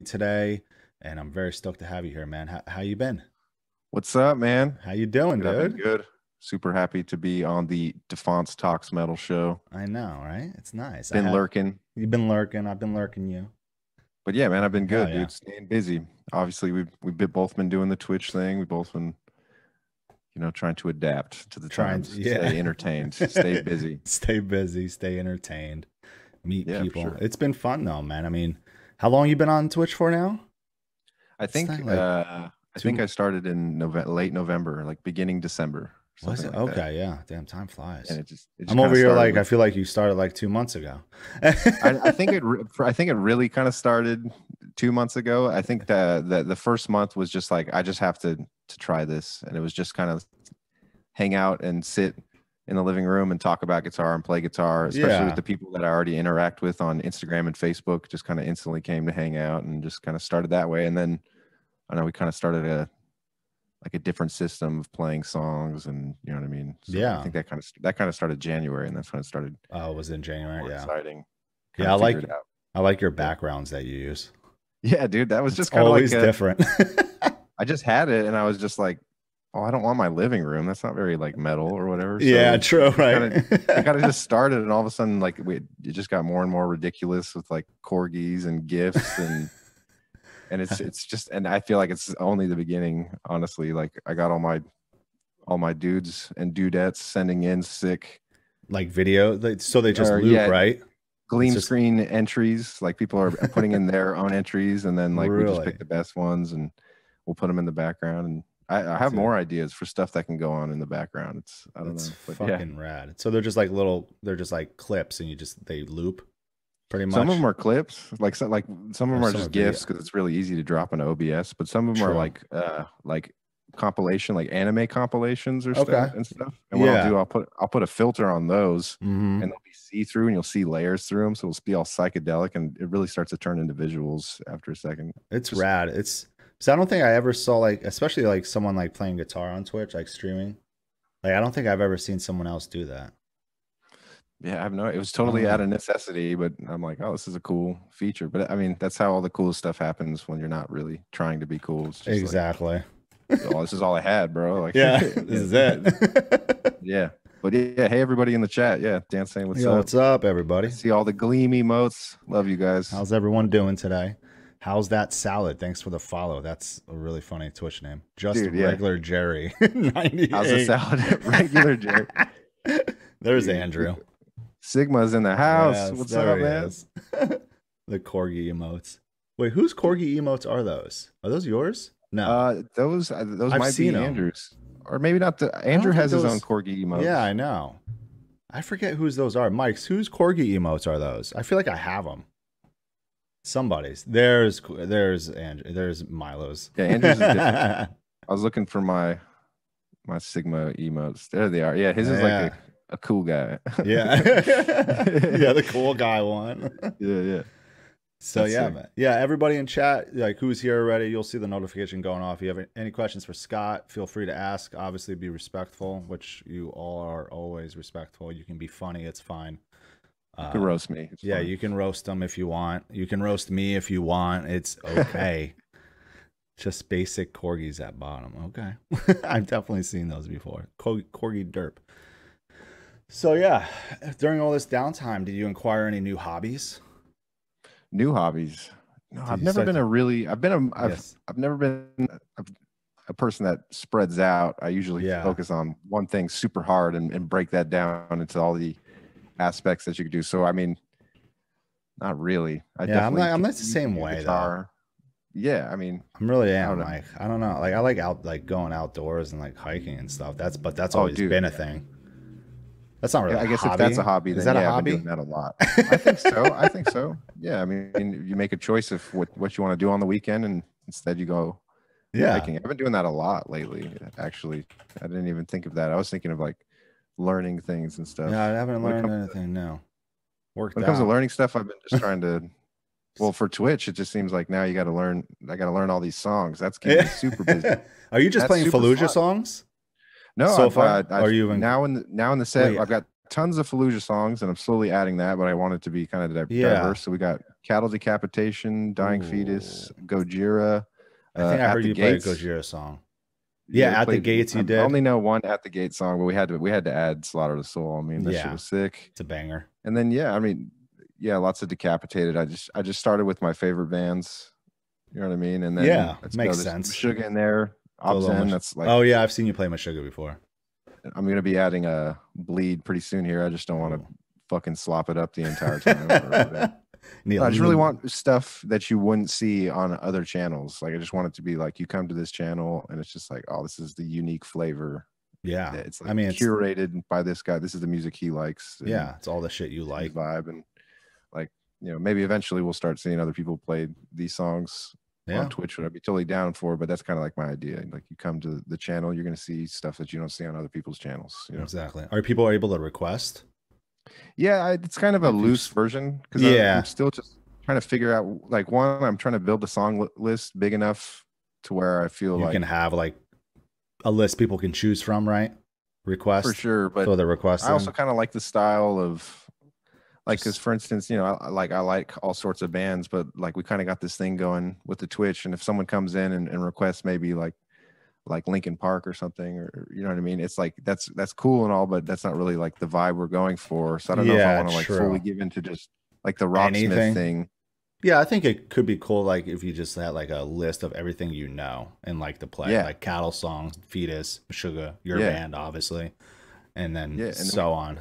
today, and I'm very stoked to have you here, man. How you been? What's up, man? How you doing, Good, I've been dude? good. Super happy to be on the DeFonce Talks Metal show. I know, right? It's nice. Been lurking, You've been lurking. I've been lurking you. but yeah, man, I've been Hell good, yeah. dude. Staying busy. Obviously, both been doing the Twitch thing. We've both been, trying to adapt to the Trying to, times, yeah. stay entertained, stay busy. Stay busy, stay entertained, meet Yeah, for people. sure. It's been fun though, man. I mean, how long you been on Twitch for now? I It's think not like I think two. I started in late November, like beginning December, Was something it? like that. Okay, yeah. Damn, time And flies. it just I'm kind over of here started like I with. feel like you started like 2 months ago. I think it really kind of started 2 months ago. I think the first month was just like I just have to try this, and it was just kind of hang out and sit in the living room and talk about guitar and play guitar, especially with Yeah, the people that I already interact with on Instagram and Facebook. Just kind of instantly came to hang out and just kind of started that way. And then I know we kind of started a different system of playing songs, and you know what I mean. So I yeah. think that kind of started January, and that's when it started Oh, it was in January. more Yeah, exciting. Kind yeah. of figure it out. I like your Yeah. backgrounds that you use. Yeah, dude, that was It's just kind of like always different. I just had it and I was just like, oh, I don't want my living room. That's not very like metal or whatever. Yeah, So true, it right? kind of just started, and all of a sudden, like it just got more and more ridiculous with like corgis and gifts, and it's just, and I feel like it's only the beginning, honestly. Like I got all my dudes and dudettes sending in sick, Like video, so they just or loop, yeah, right? It's gleam just screen entries. Like people are putting in their own entries, and then like we just pick really, the best ones and we'll put them in the background. And I have dude. more ideas for stuff that can go on in the background. It's I don't That's know, but yeah, fucking rad. So they're just like they're just like clips, and they loop pretty some of them much, are clips. Like some of or them are some are just video. gifs because it's really easy to drop in OBS. But some of them are True. like compilation, like anime compilations or Okay. stuff. And what I'll Yeah. do, I'll put a filter on those, Hmm. and they'll be see through, and you'll see layers through them, so it'll be all psychedelic, and it really starts to turn into visuals after a second. It's Just rad. It's so I don't think I ever saw like, especially like someone like playing guitar on Twitch, like streaming. Like I don't think I've ever seen someone else do that. Yeah, I have no. It was I don't totally out know. of necessity, but I'm like, oh, this is a cool feature. But I mean, that's how all the cool stuff happens when you're not really trying to be cool. It's just like, Exactly. oh, this is all I had, bro. Like, Yeah, this is it. yeah. But yeah, hey everybody in the chat. Yeah, Dan saying what's Yo, up. what's up, I everybody? see all the gleam emotes. Love you guys. How's everyone doing today? How's that salad? Thanks for the follow. That's a really funny Twitch name. Just Dude, yeah. regular Jerry, How's the 98. salad? Regular Jerry. There's Dude, Andrew. Sigma's in the house. Yes, What's there up, he man? is. The corgi emotes. Wait, whose corgi emotes are those? Are those yours? No, Those I've might seen be them. Andrew's. Or maybe not. I don't Andrew think has his own those. corgi Yeah, emotes. I know. I forget whose those are. Mike's, whose corgi emotes are those? I feel like I have them. Somebody's. There's Andrew. There's Milo's. Yeah, Andrew's is different. I was looking for my Sigma emotes. There they are. Yeah, his is like Yeah. a cool guy. Yeah. Yeah, the cool guy one. Yeah, yeah. So That's yeah, sick. man. Yeah, everybody in chat, like who's here already, you'll see the notification going off. If you have any questions for Scott, feel free to ask. Obviously be respectful, which you all are always respectful. You can be funny, it's fine. You can roast me. It's Yeah, fine. you can roast them if you want. You can roast me if you want. It's okay. Just basic corgis at bottom. Okay. I've definitely seen those before. Corgi derp. So yeah, during all this downtime, did you acquire any new hobbies? New hobbies. No, Did I've you never start been to, a really. yes. I've never been a person that spreads out. I usually Yeah. focus on one thing super hard and break that down into all the aspects that you could do. So I mean, not really. I Yeah, definitely I'm not the continue to same do way though. guitar. Yeah, I mean, I'm really I don't am know. like I don't know. Like I like like going outdoors and like hiking and stuff. That's Oh, always dude. been a thing. That's not really Yeah, a I guess if that's hobby. a hobby, Is then that a yeah, I've been hobby? doing that a lot. I think so. I think so. Yeah, I mean, you make a choice of what you want to do on the weekend, and instead you go Yeah. hiking. I've been doing that a lot lately, actually. I didn't even think of that. I was thinking of like learning things and Yeah, I stuff. haven't When it learned comes anything new. Worked when it comes to out. learning stuff, I've been just trying to. Well, for Twitch, it just seems like now you got to learn. I got to learn all these songs. That's keeping me super busy. Are you just That's playing super Fallujah fun. songs No, so far? Or are I've you in now in the set. wait, I've got tons of Fallujah songs, and I'm slowly adding that, but I want it to be kind of Yeah. diverse. So we got Cattle Decapitation, Dying Fetus, Gojira, I think I At heard the you play a Gates. Gojira song. Yeah, Yeah, At the Gates you did. I only know one At the Gate song, but we had to add Slaughter the Soul. I mean, that shit was sick. It's a banger. And then yeah, I mean, yeah, lots of Decapitated. I just started with my favorite bands. You know what I mean? And then yeah, makes sense. Sugar in there. Obzen, that's like, oh yeah, I've seen you play Meshuggah before. I'm gonna be adding a Bleed pretty soon here. I just don't want to fucking slop it up the entire time. I just really want stuff that you wouldn't see on other channels. Like I just want it to be like you come to this channel and it's just like, oh, this is the unique flavor. Yeah, it's like, I mean, curated by this guy. This is the music he likes. Yeah, it's all the shit you like. Vibe, and like, you know, maybe eventually we'll start seeing other people play these songs on Twitch, which I'd be totally down for. But that's kind of like my idea. Like you come to the channel, you're going to see stuff that you don't see on other people's channels. You know? Exactly. Are people able to request? Yeah, it's kind of a loose version because I'm still just trying to figure out, like, one, I'm trying to build the song list big enough to where I feel you can have like a list people can choose from, right? Request for sure, but so the request. I also kind of like the style of, like, because for instance, you know, I like all sorts of bands, but like we kind of got this thing going with the Twitch, and if someone comes in and requests maybe like Linkin Park or something, or you know what I mean, it's like that's cool and all, but that's not really like the vibe we're going for. So I don't know if I want to like fully give into just like the Rocksmith thing. Yeah, I think it could be cool, like if you just had like a list of everything you know and like to play, like Cattle songs, Fetus, Meshuggah, your band, obviously, and then and so on.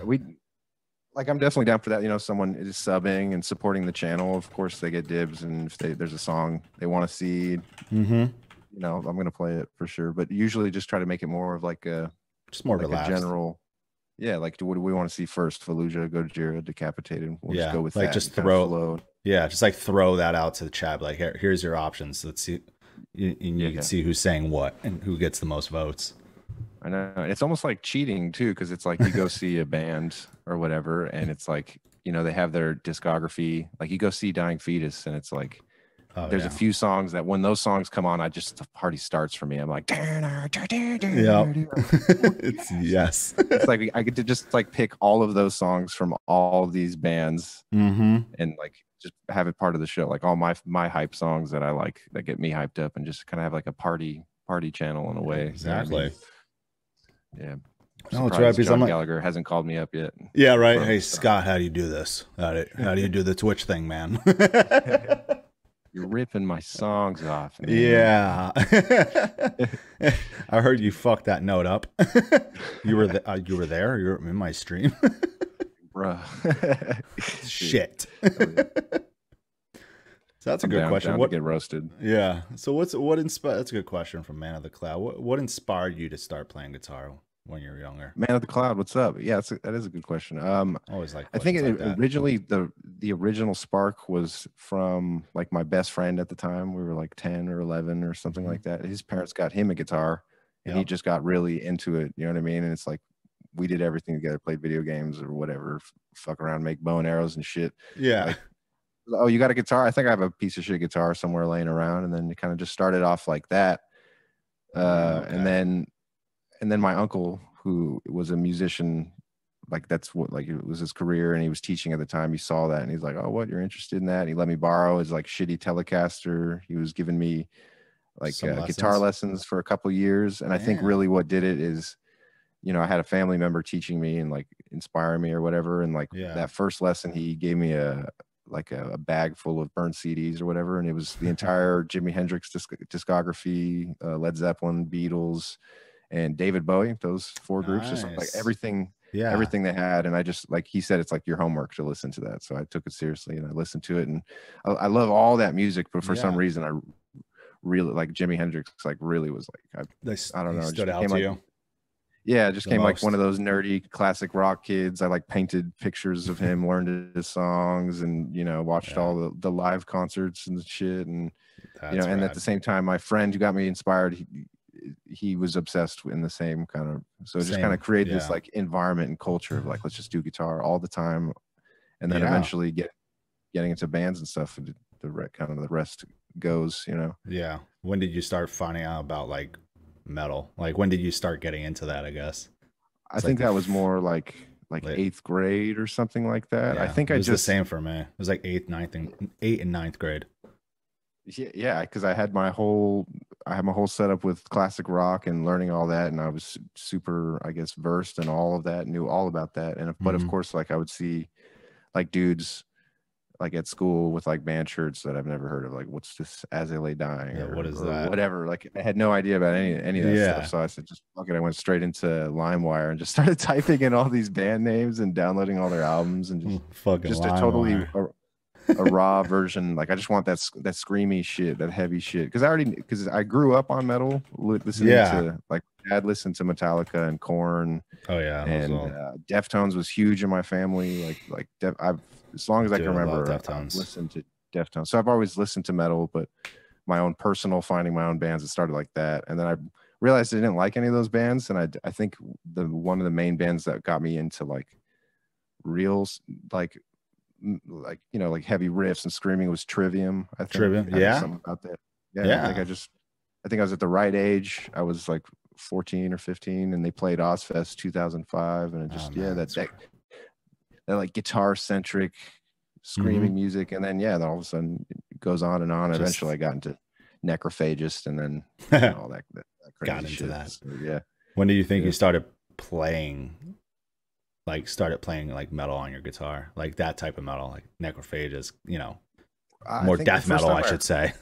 Like, I'm definitely down for that. You know, someone is subbing and supporting the channel. Of course, they get dibs, and if there's a song they want to see, you know, I'm gonna play it for sure. But usually, just try to make it more of like a just more like relaxed, a general. Yeah, like what do we want to see first? Fallujah, Gojira, Decapitated. We'll just go with like that. Just throw, just like throw that out to the chat. Like, here's your options. Let's see, and you can see who's saying what and who gets the most votes. I know, it's almost like cheating too, because it's like you go see a band or whatever, and it's like, you know, they have their discography. Like you go see Dying Fetus, and it's like there's a few songs that when those songs come on, the party starts for me. I'm like, it's it's like I get to just like pick all of those songs from all of these bands, and like just have it part of the show. Like all my hype songs that I like that get me hyped up, and just kind of have like a party channel in a way. Exactly. You know what I mean? Yeah. No, it's right, because John Gallagher hasn't called me up yet. Yeah, right. Hey, Scott, how do you do this? How do you do the Twitch thing, man? You're ripping my songs off, man. Yeah. I heard you fucked that note up. You were there? You're in my stream? Bruh. Shit. So that's a good question. What get roasted? Yeah. So what inspired? That's a good question from Man of the Cloud. What inspired you to start playing guitar when you were younger? Man of the Cloud, what's up? Yeah, that is a good question. Always like. I think originally the original spark was from like my best friend at the time. We were like 10 or 11 or something like that. His parents got him a guitar, and he just got really into it. You know what I mean? And it's like we did everything together, played video games or whatever, fuck around, make bow and arrows and shit. Yeah. Like, oh, you got a guitar? I think I have a piece of shit guitar somewhere laying around. And then it kind of just started off like that. And then my uncle, who was a musician, like that's what, like it was his career, and he was teaching at the time. He saw that and he's like, oh, what, you're interested in that? And he let me borrow his like shitty Telecaster. He was giving me like guitar lessons for a couple years. And I think really what did it is, you know, I had a family member teaching me and like inspiring me or whatever. And like that first lesson, he gave me a bag full of burnt CDs or whatever, and it was the entire Jimi Hendrix discography, Led Zeppelin, Beatles, and David Bowie. Those four groups, just like everything they had. And I just, like he said, it's like your homework to listen to that. So I took it seriously and I listened to it, and I love all that music, but for some reason I really like Jimi Hendrix. Like really was like I don't know, stood out to you. Yeah, it just came like one of those nerdy classic rock kids. I like painted pictures of him, learned his songs, and you know, watched all the live concerts and shit. And you know, and at the same time, my friend who got me inspired, he was obsessed in the same kind of, so it just kind of created this like environment and culture of like, let's just do guitar all the time, and then eventually getting into bands and stuff. And the rest goes, you know. Yeah. When did you start finding out about like metal? Like when did you start getting into that? I guess I think that was more like like Lit. 8th grade or something like that. I Yeah, think it I was the just same for me. It was like eighth and ninth grade. yeah, because I had my whole setup with classic rock and learning all that, and I was super, I guess, versed in all of that, knew all about that. And but of Hmm. course, like I would see like dudes like at school with like band shirts that I've never heard of, like what's this As They Lay Dying Yeah, what is or that? whatever. Like I had no idea about any of that stuff. Yeah, So I said, just fuck it. I went straight into LimeWire and just started typing in all these band names and downloading all their albums and fucking just a totally LimeWire. a raw version. Like I just want that screamy shit, that heavy shit. Because I grew up on metal, listening Yeah. to like Dad listened to Metallica and Korn, Oh yeah, those and all. Deftones was huge in my family. I've as long as I can Dude, I love remember, I've Deftones. listened to Deftones. So I've always listened to metal, but my own personal finding my own bands, it started like that, and then I realized I didn't like any of those bands, and I think the one of the main bands that got me into like real like like heavy riffs and screaming was Trivium. I think Trivium, I think yeah, something about that. Yeah, yeah. I think I was at the right age. I was like 14 or 15, and they played Ozfest 2005, and it Oh just man, that like guitar centric mm-hmm. screaming music, and then then all of a sudden it goes on and on. Just Eventually, I got into Necrophagist, and then all that got crazy into shit. that. So, yeah, When do you think yeah. you started playing? Like started playing like metal on your guitar, like that type of metal, like Necrophagist, I more think the death first metal, time I should say.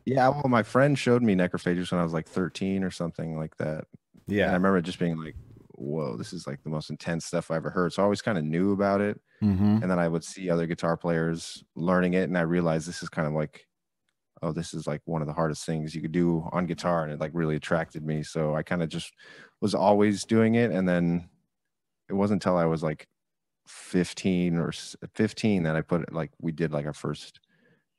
yeah, well, my friend showed me Necrophagist when I was like 13 or something like that. And I Yeah. remember just being like, whoa, this is like the most intense stuff I ever heard. So I always kind of knew about it. Mm-hmm. And then I would see other guitar players learning it. And I realized this is kind of like, oh, this is like one of the hardest things you could do on guitar. And it like really attracted me. So I kind of just was always doing it. And then it wasn't until I was like 15 that I put like, we did like our first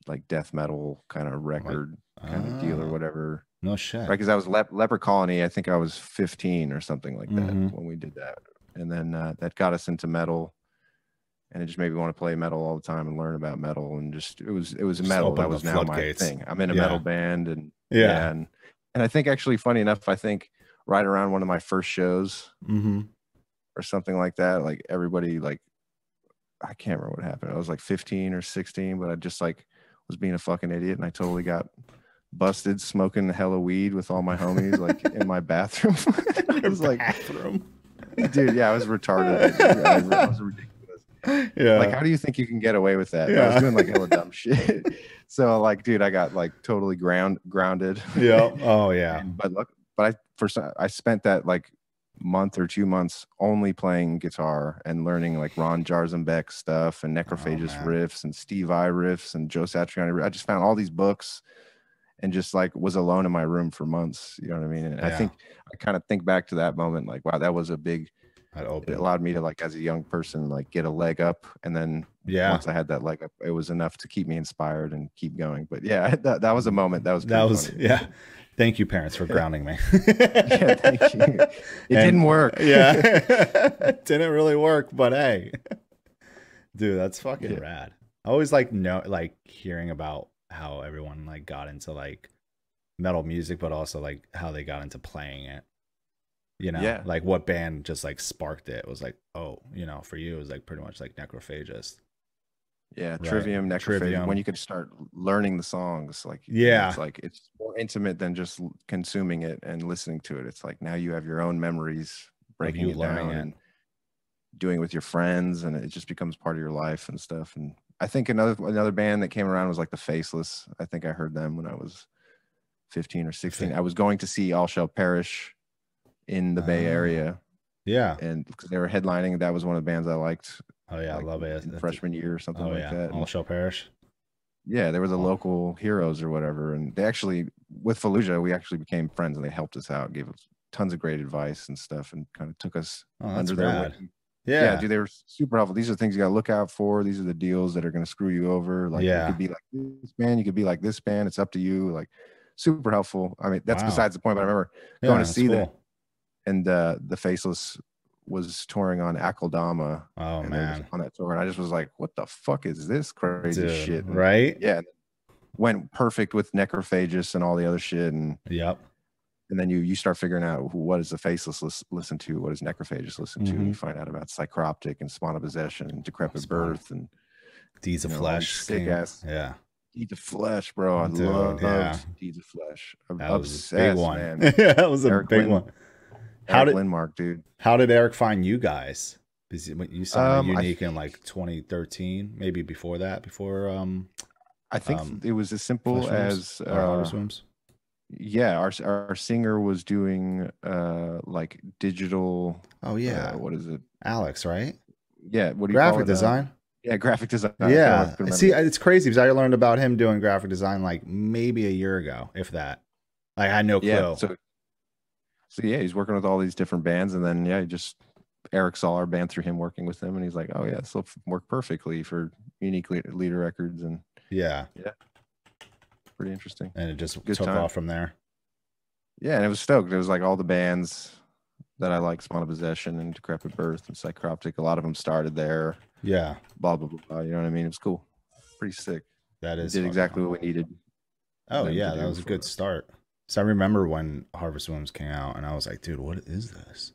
like death metal kind of Like, record kind of deal or whatever. no shit. Right, because I was Leper Colony. I think I was 15 or something like that Mm-hmm. when we did that, and then that got us into metal, and it just made me want to play metal all the time and learn about metal, and just it was Just metal that opened the was now my floodgates. thing. I'm in a Yeah. metal band, and Yeah. and I think actually, funny enough, I think right around one of my first shows Mm-hmm. or something like that, like everybody like I can't remember what happened. I was like 15 or 16, but I just like was being a fucking idiot, and I totally got busted smoking hella weed with all my homies like in my bathroom. I was like, bathroom. dude, yeah, I was retarded. I was ridiculous. Yeah. Like, how do you think you can get away with that? I Yeah. was doing like hella dumb shit. So like, dude, I got like totally grounded. Yeah. Oh yeah. But I spent that like month or 2 months only playing guitar and learning like Ron Jarzenbeck stuff and Necrophagist man. riffs and Steve Vai riffs and Joe Satriani. I just found all these books and just like was alone in my room for months. You know what I mean? And I Yeah. think I kind of think back to that moment, like, wow, that was a big, That it opened. allowed me to like, as a young person, like get a leg up. And then Yeah. once I had that leg up, it was enough to keep me inspired and keep going. But yeah, that was a moment. That was funny. Yeah. Thank you, parents, for grounding me. Yeah, thank you. It didn't work. Yeah. It didn't really work, but hey. Dude, that's fucking rad. I always like hearing about how everyone like got into like metal music, but also like how they got into playing it. Yeah. Like what band just like sparked it. It was like, oh, for you it was like pretty much like Necrophagist. Yeah, Right. Trivium, Necrophagist. Trivium. When you could start learning the songs, like Yeah. it's like it's more intimate than just consuming it and listening to it. It's like now you have your own memories, breaking you it learning down it. and doing it with your friends, and it just becomes part of your life and stuff. And I think another band that came around was like the Faceless. I think I heard them when I was 15 or 16. I was going to see All Shall Perish in the Bay Area. Yeah. And because they were headlining, that was one of the bands I liked. Oh yeah, like, I love it. In freshman year or something like that. All Shall Perish. Yeah, they were the local heroes or whatever. And they actually, with Fallujah, we actually became friends, and they helped us out, gave us tons of great advice and stuff, and kind of took us under their wing. Yeah, dude, they were super helpful. These are things you got to look out for. These are the deals that are going to screw you over. Like, you could be like this band, you could be like this band. It's up to you. Like, super helpful. I mean, that's besides the point, but I remember going to see them, and the Faceless was touring on Akeldama. Oh man, on that tour, and I just was like, "What the fuck is this crazy shit?" And, right? Yeah, went perfect with Necrophagist and all the other shit, and and then you start figuring out what does the Faceless listen to, what does Necrophagus listen to, and you find out about Psychroptic and Spawn of Possession and Decrepit Birth and Deeds of Flesh, sick ass. Yeah, Deeds of Flesh, bro. I loved Deeds of Flesh. That was Obsessed, a big one. man. Yeah, that was a big one. Eric Lindmark, dude. How did Eric find you guys? Because you signed Unique in like 2013, maybe before that. I think it was as simple as Harvest Moons. Yeah, our singer was doing like digital. Oh yeah, what is it? Alex, right? Yeah, what do you graphic call it? design? Yeah, graphic design. Yeah, see, it's crazy because I learned about him doing graphic design like maybe a year ago, if that. I had no clue. Yeah, so yeah, he's working with all these different bands, and then Eric saw our band through him working with them, and he's like, "Oh yeah, this will work perfectly for Unique Leader Records." And yeah, pretty interesting. And it just took off from there. Yeah, and it was stoked. It was like all the bands that I like, Spawn of Possession and Decrepit Birth and Psychroptic. A lot of them started there. Yeah. Blah blah blah. You know what I mean? It was cool. Pretty sick. That is. Did exactly what we needed. Oh yeah, that was a good start. So I remember when Harvest Moons came out, and I was like, dude, what is this?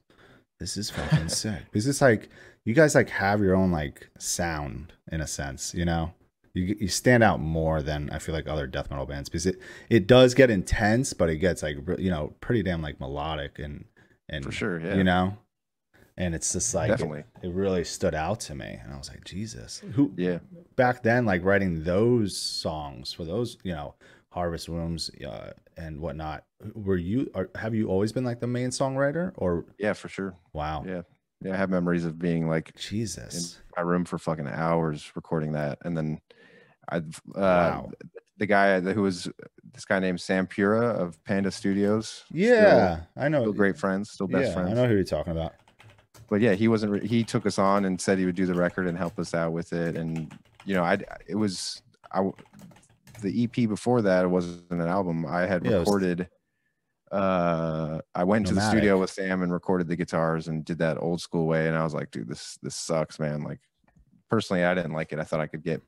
This is fucking sick. Because it's like you guys like have your own like sound in a sense, you know. You stand out more than I feel like other death metal bands because it does get intense, but it gets like pretty damn like melodic and for sure, yeah. You know, and it's just like definitely it really stood out to me, and I was like, Jesus, back then like writing those songs for those Harvest Moons and whatnot. Have you always been like the main songwriter or? Yeah, for sure. Wow. Yeah, I have memories of being like Jesus in my room for fucking hours recording that, and then the guy who was this guy named Sam Pura of Panda Studios. Yeah, I know. Still great friends, still best friends. I know who you're talking about. But yeah, he took us on and said he would do the record and help us out with it. And the EP before that, it wasn't an album. I had recorded. I went to the studio with Sam and recorded the guitars and did that old school way. And I was like, dude, this sucks, man. Like personally, I didn't like it. I thought I could get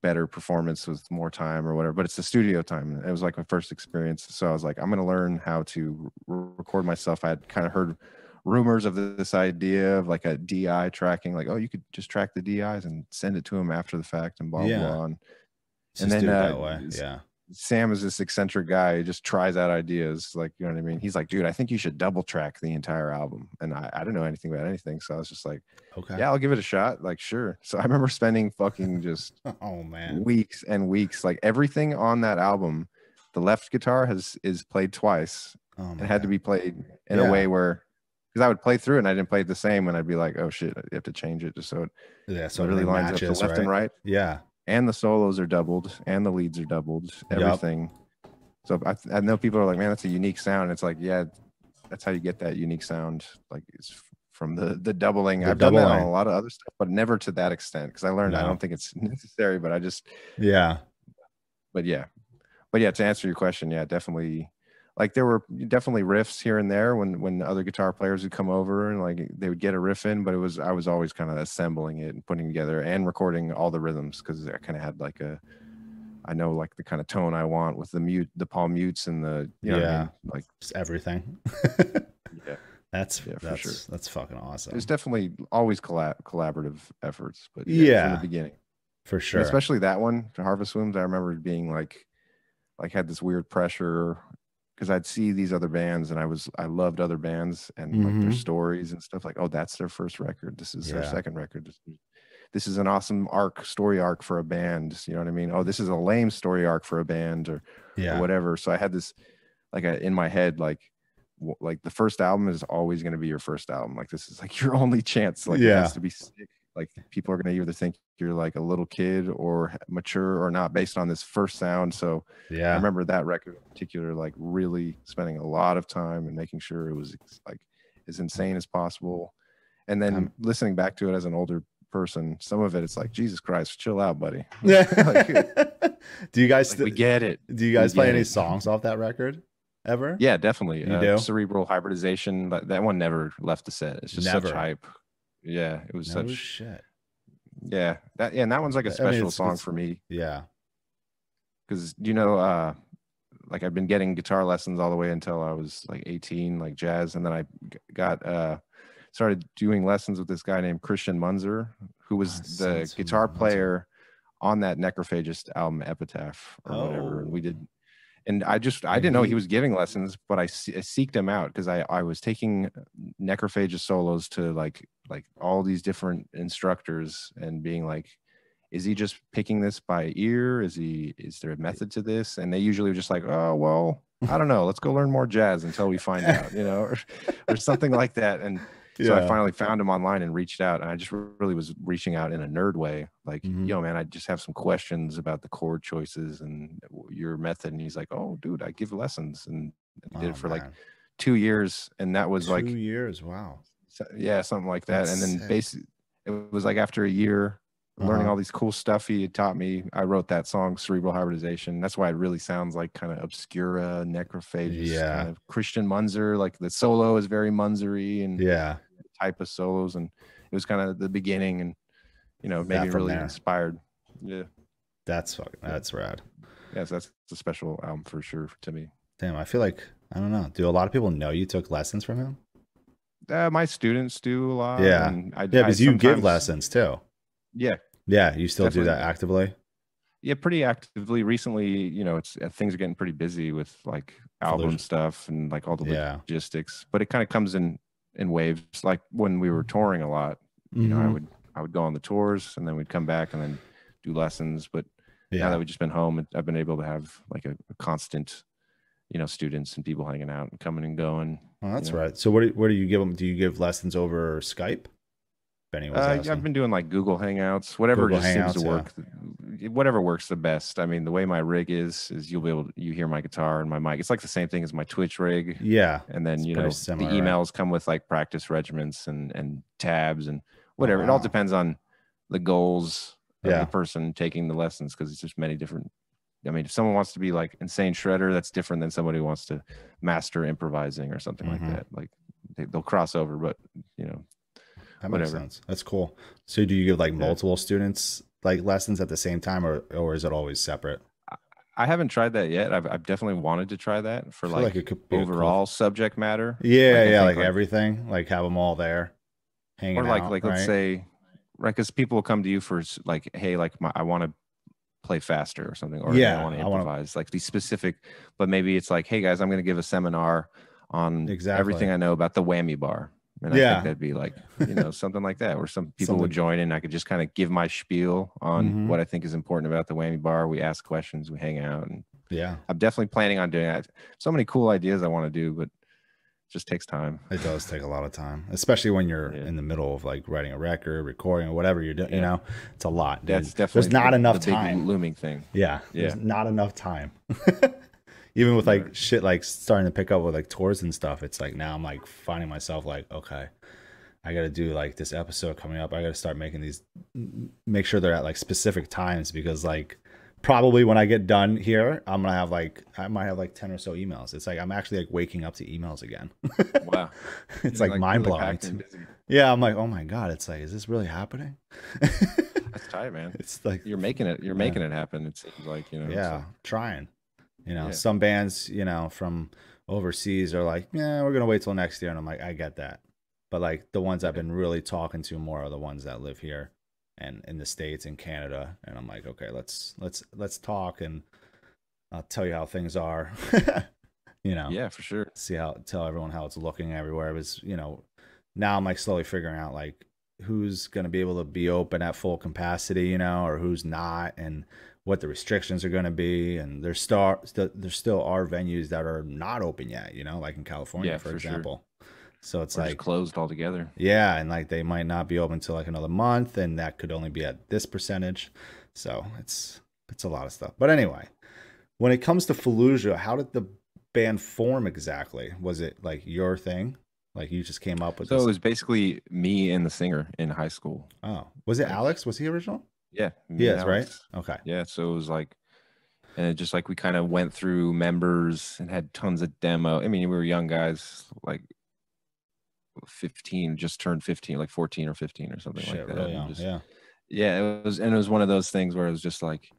better performance with more time or whatever, but it's the studio time. It was like my first experience. So I was like, I'm going to learn how to record myself. I had kind of heard rumors of this idea of like a DI tracking, like, oh, you could just track the DIs and send it to him after the fact and blah, blah. And then that way. Yeah. Sam is this eccentric guy who just tries out ideas. Like, you know what I mean? He's like, dude, I think you should double track the entire album. And I didn't know anything about anything. So I was just like, okay, yeah, I'll give it a shot. Like, sure. So I remember spending fucking just weeks and weeks, like everything on that album, the left guitar is played twice. It had to be played in a way where, because I would play through it and I didn't play it the same. And I'd be like, oh shit, you have to change it just so it really lines up the left and right. Yeah. And the solos are doubled and the leads are doubled, everything. So I know people are like, man, that's a unique sound. And it's like, yeah, that's how you get that unique sound. Like it's from the doubling. I've done that on a lot of other stuff, but never to that extent. Because I learned I don't think it's necessary, but I just But to answer your question, definitely. Like there were definitely riffs here and there when other guitar players would come over and like they would get a riff in, but I was always kind of assembling it and putting together and recording all the rhythms because I kind of had like I know like the kind of tone I want with the palm mutes and the what I mean? Like just everything. That's for sure. That's fucking awesome. There's definitely always collaborative efforts, but from the beginning for sure. And especially that one, Harvest Moons. I remember being like had this weird pressure. Because I'd see these other bands and I loved other bands and like their stories and stuff like, oh, that's their first record. This is their second record. This is an awesome story arc for a band. You know what I mean? Oh, this is a lame story arc for a band or whatever. So I had this like in my head, like the first album is always going to be your first album. Like this is like your only chance. Like it has to be sick. Like people are going to either think you're like a little kid or mature or not based on this first sound. So I remember that record in particular, like really spending a lot of time and making sure it was like as insane as possible. And then listening back to it as an older person, some of it's like, Jesus Christ, chill out, buddy. Do you guys we get it? Do you guys play any songs off that record ever? Yeah, definitely. You do? Cerebral Hybridization, but that one never left the set. It's just such hype. Yeah, it was such shit. Yeah, and that one's like a special song for me. Yeah, because like I've been getting guitar lessons all the way until I was like 18, like jazz, and then I got started doing lessons with this guy named Christian Munzer, who was the guitar player on that Necrophagist album Epitaph or whatever. And we did, and I didn't know he was giving lessons, but I seeked him out because I was taking Necrophagist solos to like all these different instructors and being like, is he just picking this by ear? Is there a method to this? And they usually were just like, oh, well, I don't know. Let's go learn more jazz until we find out, you know, or something like that. And so I finally found him online and reached out. And I just really was reaching out in a nerd way. Like, yo, man, I just have some questions about the chord choices and your method. And he's like, oh, dude, I give lessons. And I did it for like 2 years. And that was 2 years. Wow. Yeah, something like that. And then basically it was like after a year, learning all these cool stuff he had taught me, I wrote that song Cerebral Hybridization. That's why it really sounds like kind of obscura, Necrophagist, kind of Christian Munzer. Like the solo is very Munzery and type of solos, and it was kind of the beginning, and you know, maybe really inspired. Yeah, that's rad. Yes, that's a special album for sure to me. Damn, I feel like, I don't know, do a lot of people know you took lessons from him? My students do a lot. Yeah, and because you give lessons too. Yeah, you still do that actively? Yeah, pretty actively. Recently, you know, things are getting pretty busy with like album stuff and like all the logistics, but it kind of comes in waves. Like when we were touring a lot, you know, I would go on the tours and then we'd come back and then do lessons. But now that we've just been home, I've been able to have like a constant, you know, students and people hanging out and coming and going. Oh, that's right. So what do you give them? Do you give lessons over Skype? I've been doing like Google Hangouts, whatever seems to work. Whatever works the best. I mean, the way my rig is you hear my guitar and my mic. It's like the same thing as my Twitch rig. Yeah. And then, you know, similar, the emails come with like practice regiments and tabs and whatever. It all depends on the goals of the person taking the lessons, because it's just many different. I mean, if someone wants to be like insane shredder, that's different than somebody who wants to master improvising or something like that. Like they'll cross over, but you know. That makes sense. That's cool. So do you give like multiple students like lessons at the same time, or is it always separate? I haven't tried that yet. I've definitely wanted to try that for like it could be overall subject matter. Yeah, like everything, like have them all there hanging out. Or like let's say, right, because people will come to you for like, hey, like I want to play faster or something, or I want to improvise, like these specific. But maybe it's like, hey guys, I'm going to give a seminar on everything I know about the whammy bar. And I think that'd be like, you know, something like that, where some people would join in. I could just kind of give my spiel on what I think is important about the whammy bar. We ask questions, we hang out. And I'm definitely planning on doing that. So many cool ideas I want to do, but it just takes time. It does take a lot of time, especially when you're in the middle of like writing a record, recording, or whatever you're doing. You know, it's a lot. That's definitely there's not enough time. Big looming thing. There's not enough time. Even with like shit like starting to pick up with like tours and stuff, it's like now I'm like finding myself like, okay, I got to do like this episode coming up. I got to start making these, make sure they're at like specific times, because like probably when I get done here, I might have like 10 or so emails. It's like I'm actually like waking up to emails again. Wow. It's like mind blowing. Yeah, I'm like, oh my God, it's like, is this really happening? That's tight, man. It's like you're making it happen. It seems like, you know. Yeah, trying. You know, some bands, you know, from overseas are like, yeah, we're gonna wait till next year, and I'm like, I get that, but like the ones I've been really talking to more are the ones that live here and in the States and Canada, and I'm like, okay, let's talk, and I'll tell you how things are. You know, yeah, for sure. Tell everyone how it's looking everywhere. It was, you know, now I'm like slowly figuring out like who's gonna be able to be open at full capacity, you know, or who's not, and what the restrictions are going to be. And there still are venues that are not open yet, you know, like in California, for example. Sure. So it's like closed altogether. Yeah. And like they might not be open until like another month, and that could only be at this percentage. So it's a lot of stuff. But anyway, when it comes to Fallujah, how did the band form exactly? Was it like your thing? Like you just came up with this? It was basically me and the singer in high school. Oh, was it Alex? Was he original? Yeah. Yes, right? Okay. Yeah, so it was like, and it just like we kind of went through members and had tons of demo. I mean, we were young guys, like 15, just turned 15, like 14 or 15 or something like that. Really young. Yeah, it was one of those things where it was just like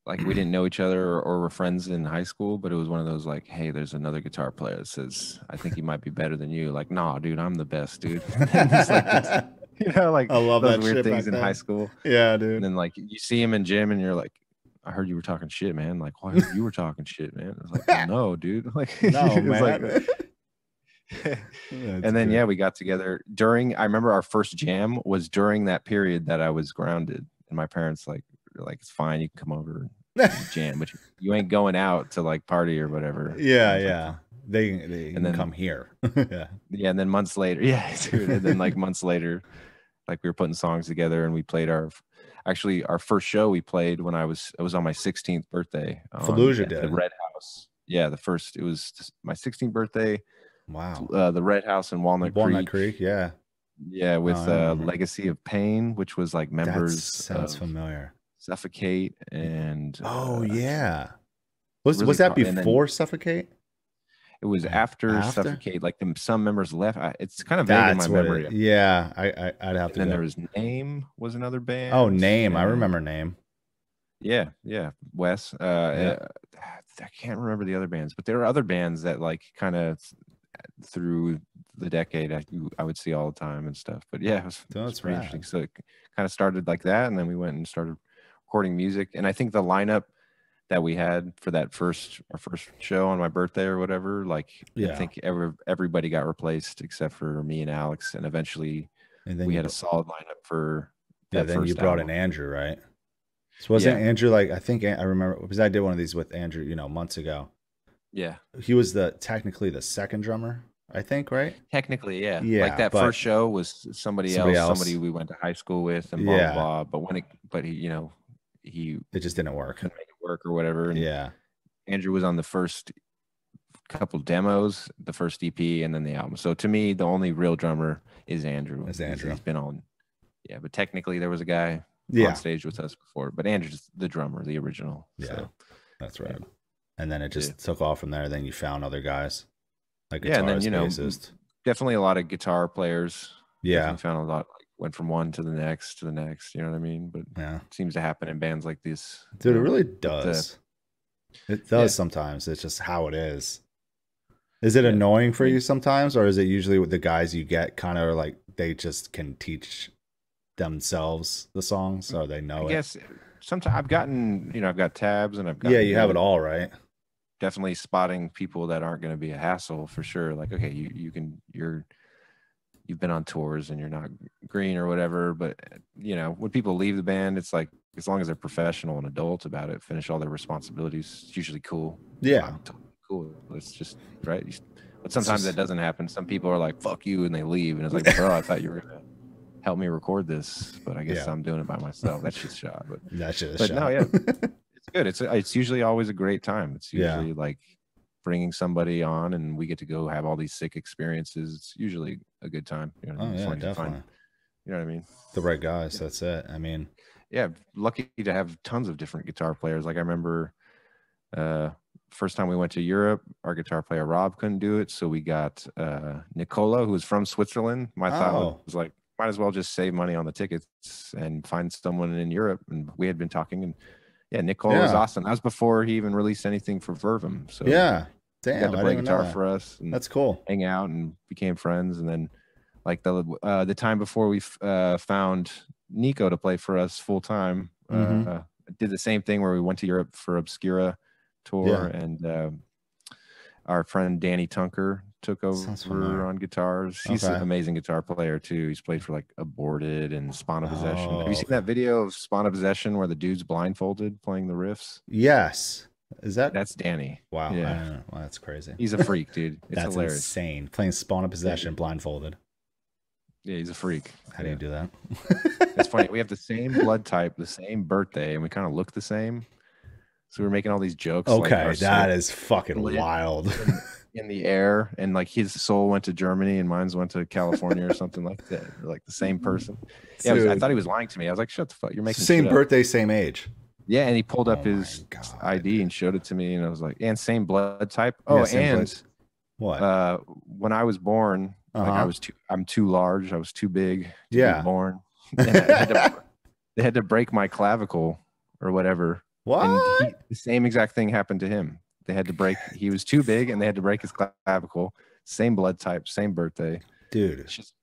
like we didn't know each other or were friends in high school, but it was one of those like, hey, there's another guitar player that says, I think he might be better than you. Like, nah, dude, I'm the best, dude. And it's like this, you know, like I love those that weird shit back things in high then. school. Yeah, And dude. then like you see him in gym and you're like, I heard you were talking shit, man. Like, why you were talking shit, man? I was like, well, no, dude. Like, No, it was like, man. That's and then good. yeah, we got together during. I remember our first jam was during that period that I was grounded, and my parents like were like, it's fine, you can come over and jam, but you ain't going out to like party or whatever. And I Yeah, was like, yeah. fine. They And can then come here. Yeah. yeah, and then months later, yeah, dude, and then like months later, like we were putting songs together and we played actually our first show we played when it was on my 16th birthday Fallujah at the did. Red House. Yeah, it was my 16th birthday. Wow. The Red House in Walnut Walnut Creek. Creek, yeah. Yeah, No, with I remember. Legacy of Pain, which was like That members sounds of familiar. Suffocate and Oh yeah. really Was that and then before Suffocate? it was Like after after? Suffocate. Like some members left. It's kind of vague in my That's what memory. it. Yeah, I'd have And to then there go. was Name was another Oh, band. Name. I And remember Name. yeah, Wes. Yeah. I can't remember the other bands, but there are other bands that like kind of through the decade I would see all the time and stuff. But yeah, it was That's pretty rad. interesting. So it kind of started like that, and then we went and started recording music. And I think the lineup that we had for our first show on my birthday or whatever, like Yeah. I think everybody got replaced except for me and Alex, and eventually And then we you had a solid lineup for yeah, that then you first brought in album. Andrew, right? So wasn't Yeah, Andrew like I think I remember because I did one of these with Andrew, months ago. yeah. He was technically the second drummer, I think, right? Technically, yeah. Like Yeah, that but first show was somebody somebody else, else. somebody we went to high school with, and blah blah Yeah, blah. But he, he it just didn't work. couldn't make it work or whatever. And Yeah, Andrew was on the first couple demos, the first EP, and then the album. So to me, the only real drummer is Andrew. it's Andrew. He's been on, yeah. But technically, there was a guy Yeah, on stage with us before, but Andrew's the drummer, the original. yeah, So, that's right. yeah. And then it just took off from there. Then you found other guys, like Yeah, and then guitarist, bassist. definitely a lot of guitar players. Yeah, Definitely found a lot. Like went from one to the next to the next. You know what I mean? But yeah, it seems to happen in bands like this. dude, it know? really But, does. It does yeah. sometimes. It's just how it is. Is it Yeah. annoying for I mean- you sometimes, or is it usually with the guys you get kind of like they just can teach themselves the songs or they know I it? guess sometimes I've got tabs and I've got Yeah, you have it all, right? definitely spotting people that aren't going to be a hassle for sure. Like, okay, you've been on tours and you're not green or whatever, but when people leave the band, it's like as long as they're professional and adult about it, finish all their responsibilities, it's usually cool. Yeah. Cool. It's just right. But sometimes that doesn't happen. Some people are like, fuck you, and they leave. And it's like, bro, I thought you were going to help me record this, but I guess Yeah. I'm doing it by myself. That shit's shot. But That shit is but shot. no, yeah. It's good. It's usually always a great time. It's usually like bringing somebody on and we get to go have all these sick experiences. It's usually a good time. You know, Oh as yeah, long as you definitely. find, you know what I mean? The right guys. That's it. I mean, Yeah, lucky to have tons of different guitar players. Like I remember first time we went to Europe, our guitar player Rob couldn't do it, so we got Nicola, who was from Switzerland. My thought was like, might as well just save money on the tickets and find someone in Europe. And we had been talking, and yeah, Nicola was awesome. That was before he even released anything for Vervum. So yeah, he damn, got to I play didn't guitar know for us. And that's cool. hang out and became friends. And then like the time before we found Nico to play for us full time, did the same thing where we went to Europe for Obscura tour, and our friend Danny Tunker took over on guitars. He's an amazing guitar player too. He's played for like Aborted and Spawn of Possession. Have you seen that video of Spawn of Possession where the dude's blindfolded playing the riffs? Yes. That's Danny. Wow. Yeah. I don't know. Wow, that's crazy. He's a freak, dude. It's that's hilarious. Insane. Playing Spawn of Possession blindfolded. Yeah, he's a freak. How do you do that? It's funny. We have the same blood type, the same birthday, and we kind of look the same. So we're making all these jokes. Okay, like that is fucking wild. In the air, and like his soul went to Germany and mine's went to California or something like that. Like the same person. Yeah, I thought he was lying to me. I was like, shut the fuck, you're making same shit birthday, up. same age. Yeah, and he pulled up his ID and showed it to me, and I was like, and same blood type. Oh, yeah, and what? When I was born, like I'm too large. I was too big to be born. They had to break my clavicle or whatever. What? And the same exact thing happened to him. They had to break. He was too big, and they had to break his clavicle. Same blood type, same birthday. Dude. It's just,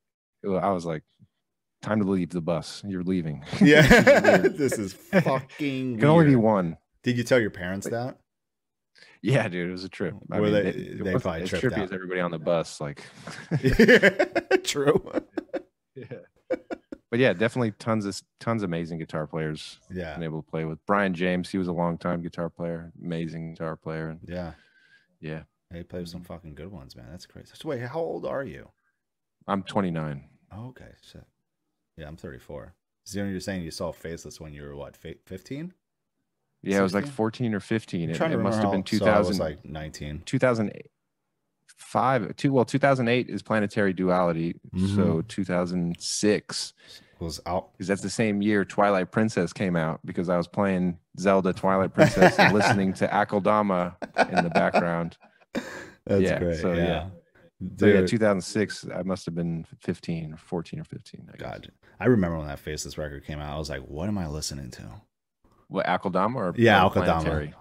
I was like, time to leave the bus. You're leaving. Yeah. This is fucking weird. Can only be one. Did you tell your parents that? Yeah, dude, it was a trip. I mean, they probably as tripped trippy out. as everybody on the bus. Like, true. Yeah. But yeah, definitely tons of amazing guitar players. Yeah. Been able to play with Brian James. He was a longtime guitar player, amazing guitar player. And yeah. He played with some fucking good ones, man. That's crazy. So wait, how old are you? I'm 29. Oh, okay, shit. Yeah, I'm 34. So you're saying you saw Faceless when you were what, 15? Yeah, 16? It was like 14 or 15. It must have been 2000. I was like 19. 2008 is Planetary Duality. So 2006 was out, because that's the same year Twilight Princess came out, because I was playing Zelda Twilight Princess and listening to Akeldama in the background. That's great. So yeah. So yeah, 2006, I must have been 15 or 14 or 15. God, I remember when that Faceless record came out. I was like, what am I listening to? What, Akeldama or Akeldama?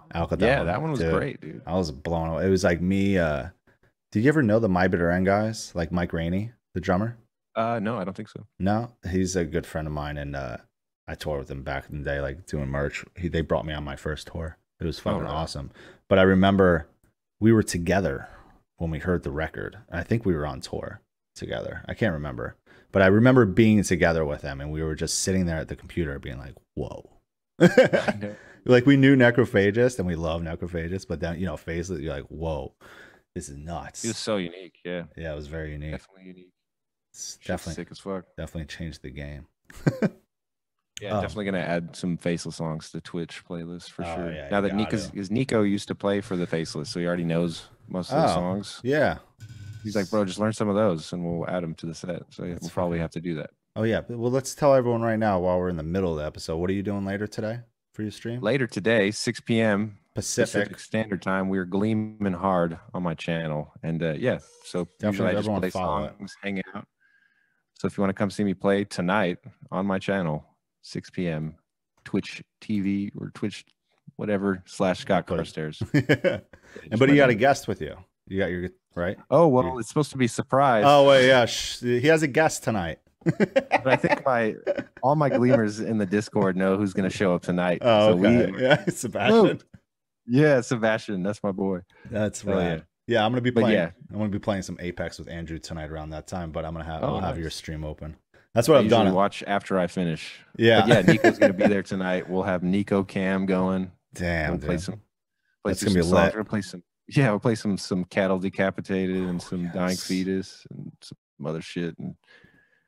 Yeah, that one was great, dude. I was blown away. It was like me. Did you ever know the My Bitter End guys, like Mike Rainey, the drummer? No, I don't think so. No, he's a good friend of mine, and I toured with him back in the day, like doing merch. They brought me on my first tour. It was fucking awesome. But I remember we were together when we heard the record. I think we were on tour together. I can't remember, but I remember being together with them, and we were just sitting there at the computer, being like, "Whoa." Like, we knew Necrophagist and we love Necrophagist, but then, Faceless, you're like, whoa, this is nuts. It was so unique. Yeah, it was very unique. Definitely unique. It's definitely sick as fuck. Definitely changed the game. Yeah, definitely gonna add some Faceless songs to Twitch playlist for sure. Yeah, now that Nico used to play for the Faceless, so he already knows most of the songs. Yeah, he's like, bro, just learn some of those and we'll add them to the set. So we'll probably have to do that. Oh yeah, well, let's tell everyone right now while we're in the middle of the episode. What are you doing later today for your stream? Later today, 6 p.m. Pacific Standard Time. We're gleaming hard on my channel, and so definitely I just play songs, hang out. So if you want to come see me play tonight on my channel, 6 p.m. Twitch TV or Twitch whatever / Scott Carstairs. But you got a guest with you. You got your right. Oh well, it's supposed to be a surprise. Oh wait, yeah, he has a guest tonight. But I think all my gleamers in the Discord know who's going to show up tonight. Oh, okay. Sebastian. Yeah, Sebastian, that's my boy. That's right. Yeah, I'm gonna be playing. I'm gonna be playing some Apex with Andrew tonight around that time. But I'm gonna have I'll have your stream open. That's what I've done. Watch after I finish. Yeah, but yeah. Nico's gonna be there tonight. We'll have Nico Cam going. Damn, we'll play some. That's gonna be lit. We're gonna play some. Yeah, we'll play some cattle decapitated and some dying fetus and some other shit. And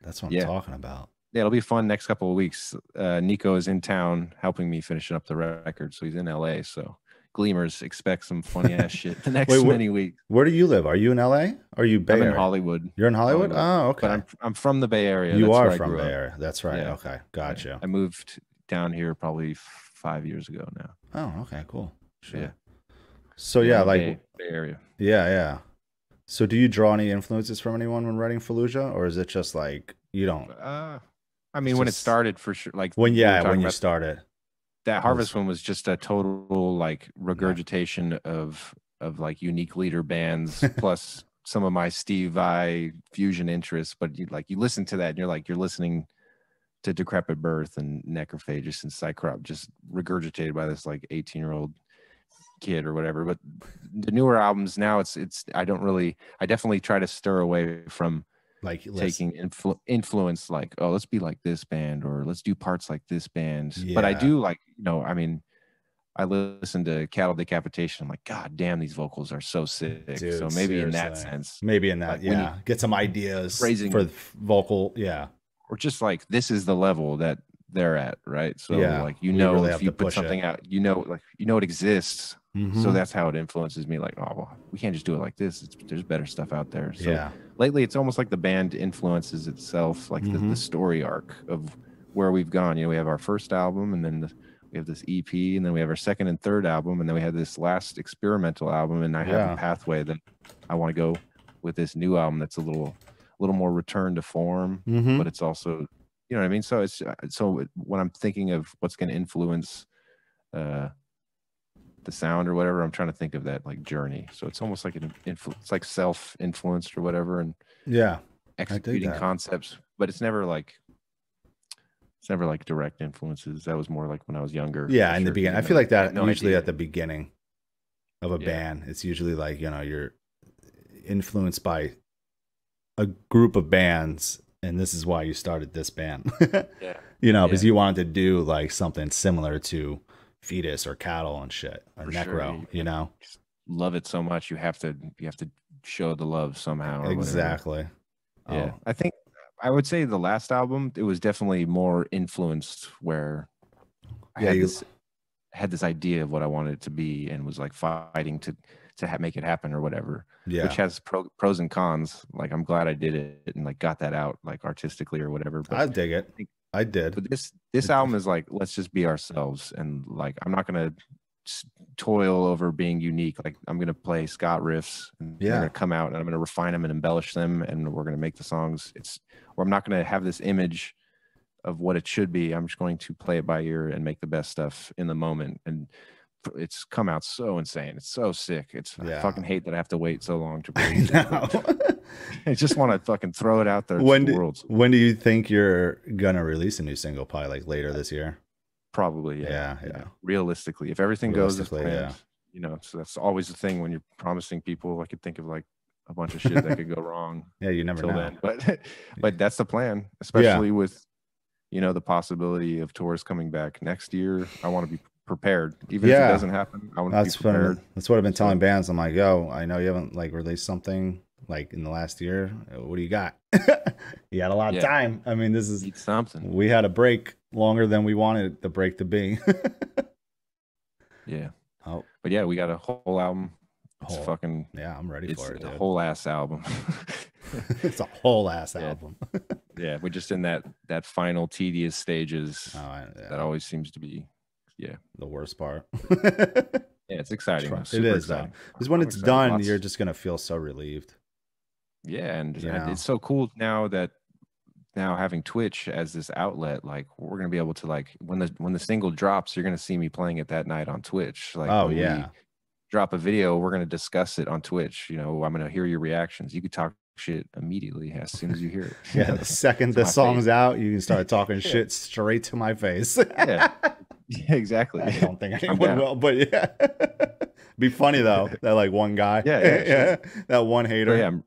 that's what I'm talking about. Yeah, it'll be fun next couple of weeks. Nico is in town helping me finishing up the record, so he's in LA. So Gleamers, expect some funny ass shit the next many weeks. Where do you live? Are you in LA? Or are you Bay Area? I'm in Hollywood. You're in Hollywood? Oh, okay. But I'm from the Bay Area. You are from Bay Area. That's right. Yeah. Okay, gotcha. I moved down here probably 5 years ago now. Oh, okay, cool. Sure. Yeah. So yeah, like Bay Area. Yeah. So do you draw any influences from anyone when writing Fallujah, or is it just like you don't? I mean, when it started, for sure. Like when you started. That Harvest one was just a total like regurgitation of like unique leader bands plus some of my Steve Vai fusion interests. But you listen to that and you're listening to Decrepit Birth and Necrophagist and Cycrop just regurgitated by this like 18-year-old kid or whatever. But the newer albums now, it's I definitely try to stir away from like taking influence, like, oh, let's be like this band or let's do parts like this band. Yeah. But I do I mean, I listen to Cattle Decapitation. I'm like, God damn, these vocals are so sick. Dude, so maybe in that sense, get some ideas phrasing for the vocal, or just like this is the level that they're at, right? So like really if you put something out, it exists. Mm-hmm. So that's how it influences me. Like, oh, well, we can't just do it like this. There's better stuff out there. So lately, it's almost like the band influences itself, like the story arc of where we've gone. We have our first album, and then we have this EP, and then we have our second and third album, and then we have this last experimental album, and I have a pathway that I want to go with this new album that's a little more return to form, but it's also, you know what I mean? So so when I'm thinking of what's going to influence the sound or whatever, I'm trying to think of that like journey. So it's almost like it's like self-influenced or whatever, and Yeah, executing concepts, but it's never like direct influences. That was more like when I was younger. Yeah, in the beginning. I feel like that usually at the beginning beginning of a band, it's usually like, you know, you're influenced by a group of bands, and this is why you started this band. Yeah. You know, because you wanted to do like something similar to Fetus or Cattle and shit, or Necro, you know. Just love it so much, you have to show the love somehow. Or exactly. Yeah. I think I would say the last album, it was definitely more influenced, where I had this idea of what I wanted it to be, and was like fighting to make it happen or whatever. Yeah. Which has pros and cons. Like, I'm glad I did it and like got that out like artistically or whatever. But I dig it. I did. But this album is like, let's just be ourselves, and like I'm not gonna toil over being unique. Like, I'm gonna play Scott riffs, and they're gonna come out, and I'm gonna refine them and embellish them, and we're gonna make the songs. Or I'm not gonna have this image of what it should be. I'm just going to play it by ear and make the best stuff in the moment. And it's come out so insane. It's so sick. I fucking hate that I have to wait so long to release it. I just want to fucking throw it out there. When do you think you're gonna release a new single? Probably like later this year. Probably, yeah. Realistically, if everything goes as planned, you know. So that's always the thing when you're promising people. I could think of like a bunch of shit that could go wrong. Yeah, you never know. Then. But that's the plan, especially with, you know, the possibility of tours coming back next year. I want to be prepared, even if it doesn't happen. I want to be prepared. That's what I've been telling bands. I'm like, yo, I know you haven't like released something like in the last year. What do you got? You had a lot of time. I mean, this is something. We had a break longer than we wanted the break to be. Yeah. Oh, but yeah, we got a whole album. It's fucking I'm ready for it. It's a whole ass album. It's a whole ass album. Yeah, we're just in that final tedious stages. That always seems to be the worst part. Yeah, it's exciting. It is though, because when it's done, you're just gonna feel so relieved. Yeah, and it's so cool now having Twitch as this outlet. Like, we're gonna be able to, like, when the single drops, you're gonna see me playing it that night on Twitch. Like, we drop a video, we're gonna discuss it on Twitch. You know, I'm gonna hear your reactions. You could talk shit immediately as soon as you hear it. Yeah, the second the song's out, you can start talking shit straight to my face. Yeah, exactly. I don't think anyone will, but yeah. Be funny though, that like one guy. Yeah, that one hater.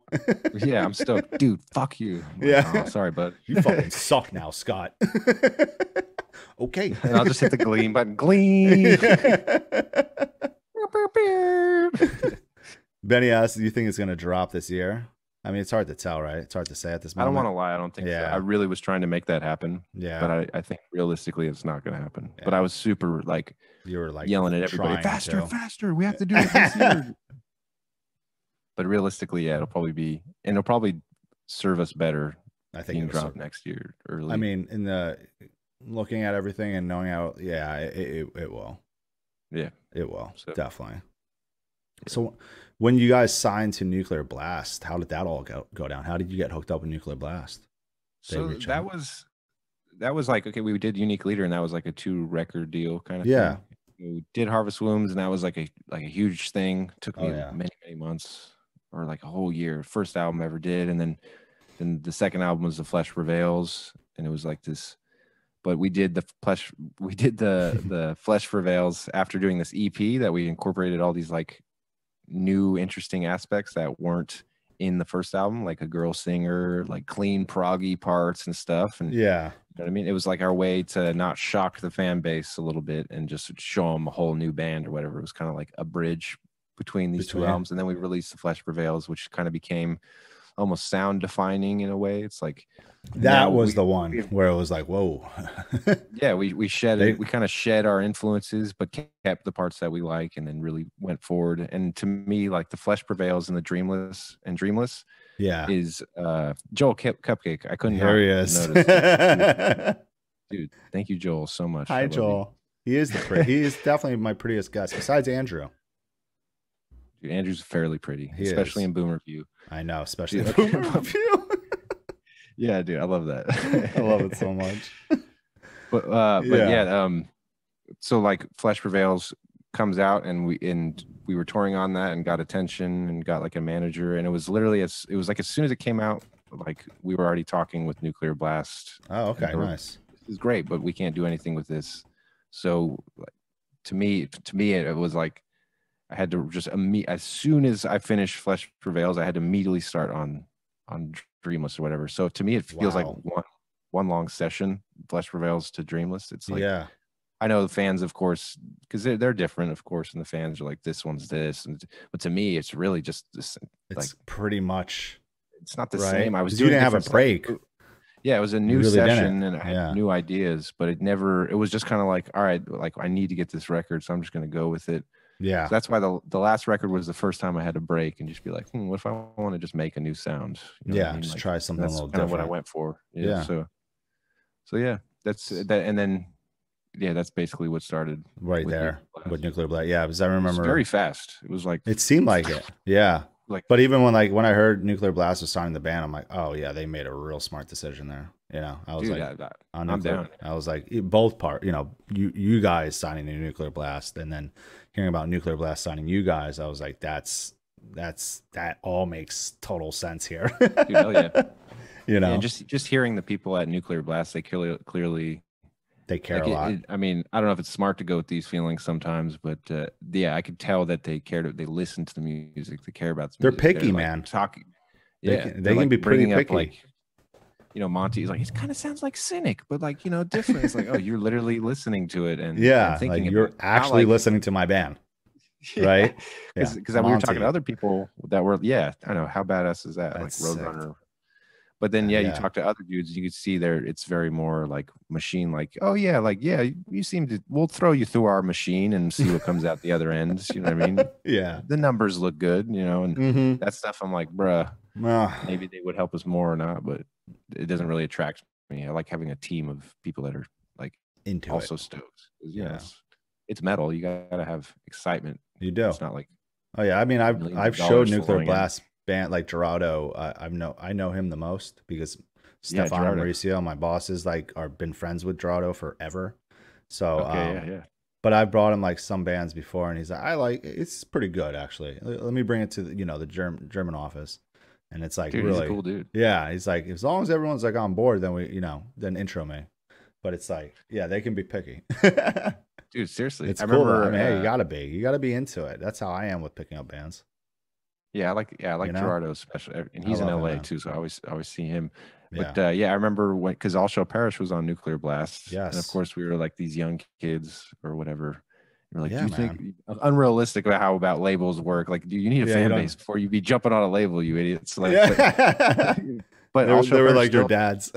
I'm stoked. Dude, fuck you. Oh, sorry, bud. You fucking suck now, Scott. Okay. And I'll just hit the gleam button. Gleam. Benny asks, do you think it's gonna drop this year? I mean, it's hard to tell, right? It's hard to say at this moment. I don't want to lie. I don't think so. I really was trying to make that happen. Yeah. But I think realistically it's not going to happen. Yeah. But I was super like, you were like yelling at everybody, faster. We have to do it this year. But realistically, it'll probably serve us better. I think being dropped next year early. I mean, looking at everything and knowing how, it will. Yeah. It will. So, definitely. So when you guys signed to Nuclear Blast, how did that all go down? How did you get hooked up with Nuclear Blast? So that was like, okay, we did Unique Leader, and that was like a 2-record deal kind of thing. We did Harvest Wombs, and that was like a huge thing. Took me many months, or like a whole year. First album I ever did, and then the second album was The Flesh Prevails, and it was like this. But we did the Flesh Prevails after doing this EP that we incorporated all these like new interesting aspects that weren't in the first album, like a girl singer, like clean proggy parts and stuff. And you know what I mean? It was like our way to not shock the fan base a little bit and just show them a whole new band or whatever. It was kind of like a bridge between these two albums. And then we released The Flesh Prevails, which kind of became almost sound defining in a way. It's like that was the one where it was like, whoa. Yeah, we shed it. We kind of shed our influences, but kept the parts that we like, and then really went forward. And to me, like The Flesh Prevails and the Dreamless is Joel Cupcake. I couldn't notice. Dude, thank you, Joel, so much. Hi, Joel. He is he is definitely my prettiest guest besides Andrew. Dude, Andrew's fairly pretty, especially in Boomer View. I know, especially in Boomer View. Yeah, dude, I love that. I love it so much. But so like Flesh Prevails comes out, and we were touring on that and got attention and got like a manager, and it was literally as soon as it came out, like we were already talking with Nuclear Blast. Oh, okay, nice. This is great, but we can't do anything with this. So like, to me it was like I had to just as soon as I finished Flesh Prevails, I had to immediately start on Dreamless or whatever. So to me it feels like one long session, Flesh Prevails to Dreamless. It's like, yeah, I know the fans, of course, because they're different, of course, and the fans are like, this one's this, but to me it's really just this. It's like pretty much, it's not the same. I was you didn't have a break. Yeah, it was a new session, and I had new ideas, but it was just kind of like, all right, like I need to get this record, so I'm just going to go with it. Yeah. So that's why the last record was the first time I had to break and just be like, what if I want to just make a new sound? You know just like, try something a little kind different. Of what I went for. Yeah. So yeah, that's that. And then, yeah, that's basically what started right there with Nuclear Blast. Yeah, because I remember very fast. It was like, it seemed like it. Yeah. Like, but even when I heard Nuclear Blast was signing the band, I'm like, oh yeah, they made a real smart decision there. You know, I was I'm down. I was like, both part. You know, you guys signing the Nuclear Blast, and then hearing about Nuclear Blast signing you guys, I was like, that all makes total sense here. Dude, hell yeah. You know, and just hearing the people at Nuclear Blast, they clearly. They care a lot. I mean, I don't know if it's smart to go with these feelings sometimes, but yeah, I could tell that they cared. They listen to the music. They care about the They're music. picky, They're man. Talking. Yeah, they can be pretty picky. Up, like, you know, Monty's like, it kind of sounds like Cynic, but like, you know, different. It's like, oh, you're literally listening to it and thinking like you're actually listening to my band, right? Because we were talking to other people that were, I know, how badass is that? That's like Roadrunner. But then, you talk to other dudes, you could see there, it's very more like machine, like, oh yeah, like, yeah, you seem to, we'll throw you through our machine and see what comes out the other end. You know what I mean? Yeah. The numbers look good, you know, and that stuff, I'm like, bruh, maybe they would help us more or not, but it doesn't really attract me. I like having a team of people that are like into also stoked. You know, it's metal. You gotta have excitement. You do. It's not like, oh yeah, I mean, I've showed Nuclear Blast band like Gerardo. I know him the most because Stefano Mauricio, my bosses, like been friends with Gerardo forever. So but I brought him like some bands before, and he's like, it's pretty good actually. Let me bring it to the German office, and it's like, dude, really he's a cool dude. Yeah, he's like, as long as everyone's like on board, then then intro me. But it's like, yeah, they can be picky. Dude, seriously, it's cool. I mean, hey, you gotta be into it. That's how I am with picking up bands. Yeah, I like Gerardo especially, and he's in LA too, so I always see him. But I remember because All Shall Perish was on Nuclear Blast. Yes, and of course we were like these young kids or whatever. We're like, do you think unrealistic about labels work? Like, do you need a fan base before you be jumping on a label, you idiots? Like, but they were like your dads.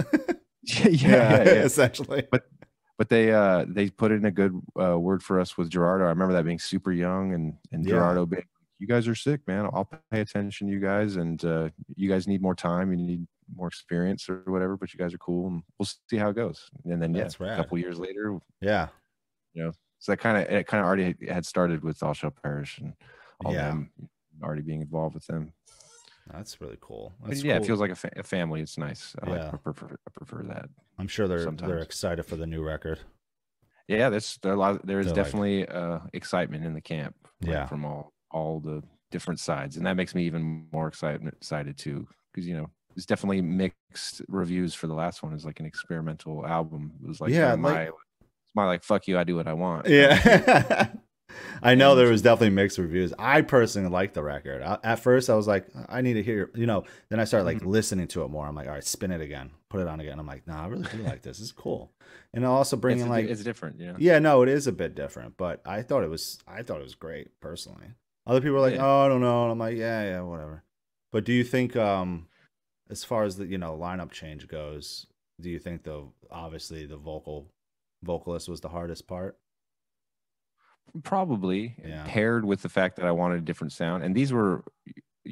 Essentially. But they put in a good word for us with Gerardo. I remember that being super young and Gerardo being, you guys are sick, man. I'll pay attention to you guys, and you guys need more time. You need more experience or whatever, but you guys are cool, and we'll see how it goes. And then a couple years later, so it kind of already had started with All Shall Perish and all them already being involved with them. That's really cool. It feels like a family. It's nice. I prefer that. I'm sure they're excited for the new record. Yeah, there's definitely excitement in the camp. From all the different sides, and that makes me even more excited too, because there's definitely mixed reviews for the last one. It's like an experimental album. It was like my like fuck you, I do what I want. Yeah. I know there was definitely mixed reviews. I personally like the record. At first I was like, I need to hear, then I started like listening to it more. I'm like, all right, spin it again, put it on again. I'm like, nah, I really do like this. It's cool. And also bringing it's different. Yeah, no, it is a bit different, but I thought it was great personally. Other people are like, oh, I don't know. And I'm like, yeah, whatever. But do you think, as far as the lineup change goes, do you think obviously the vocalist was the hardest part? Probably, paired with the fact that I wanted a different sound, and these were,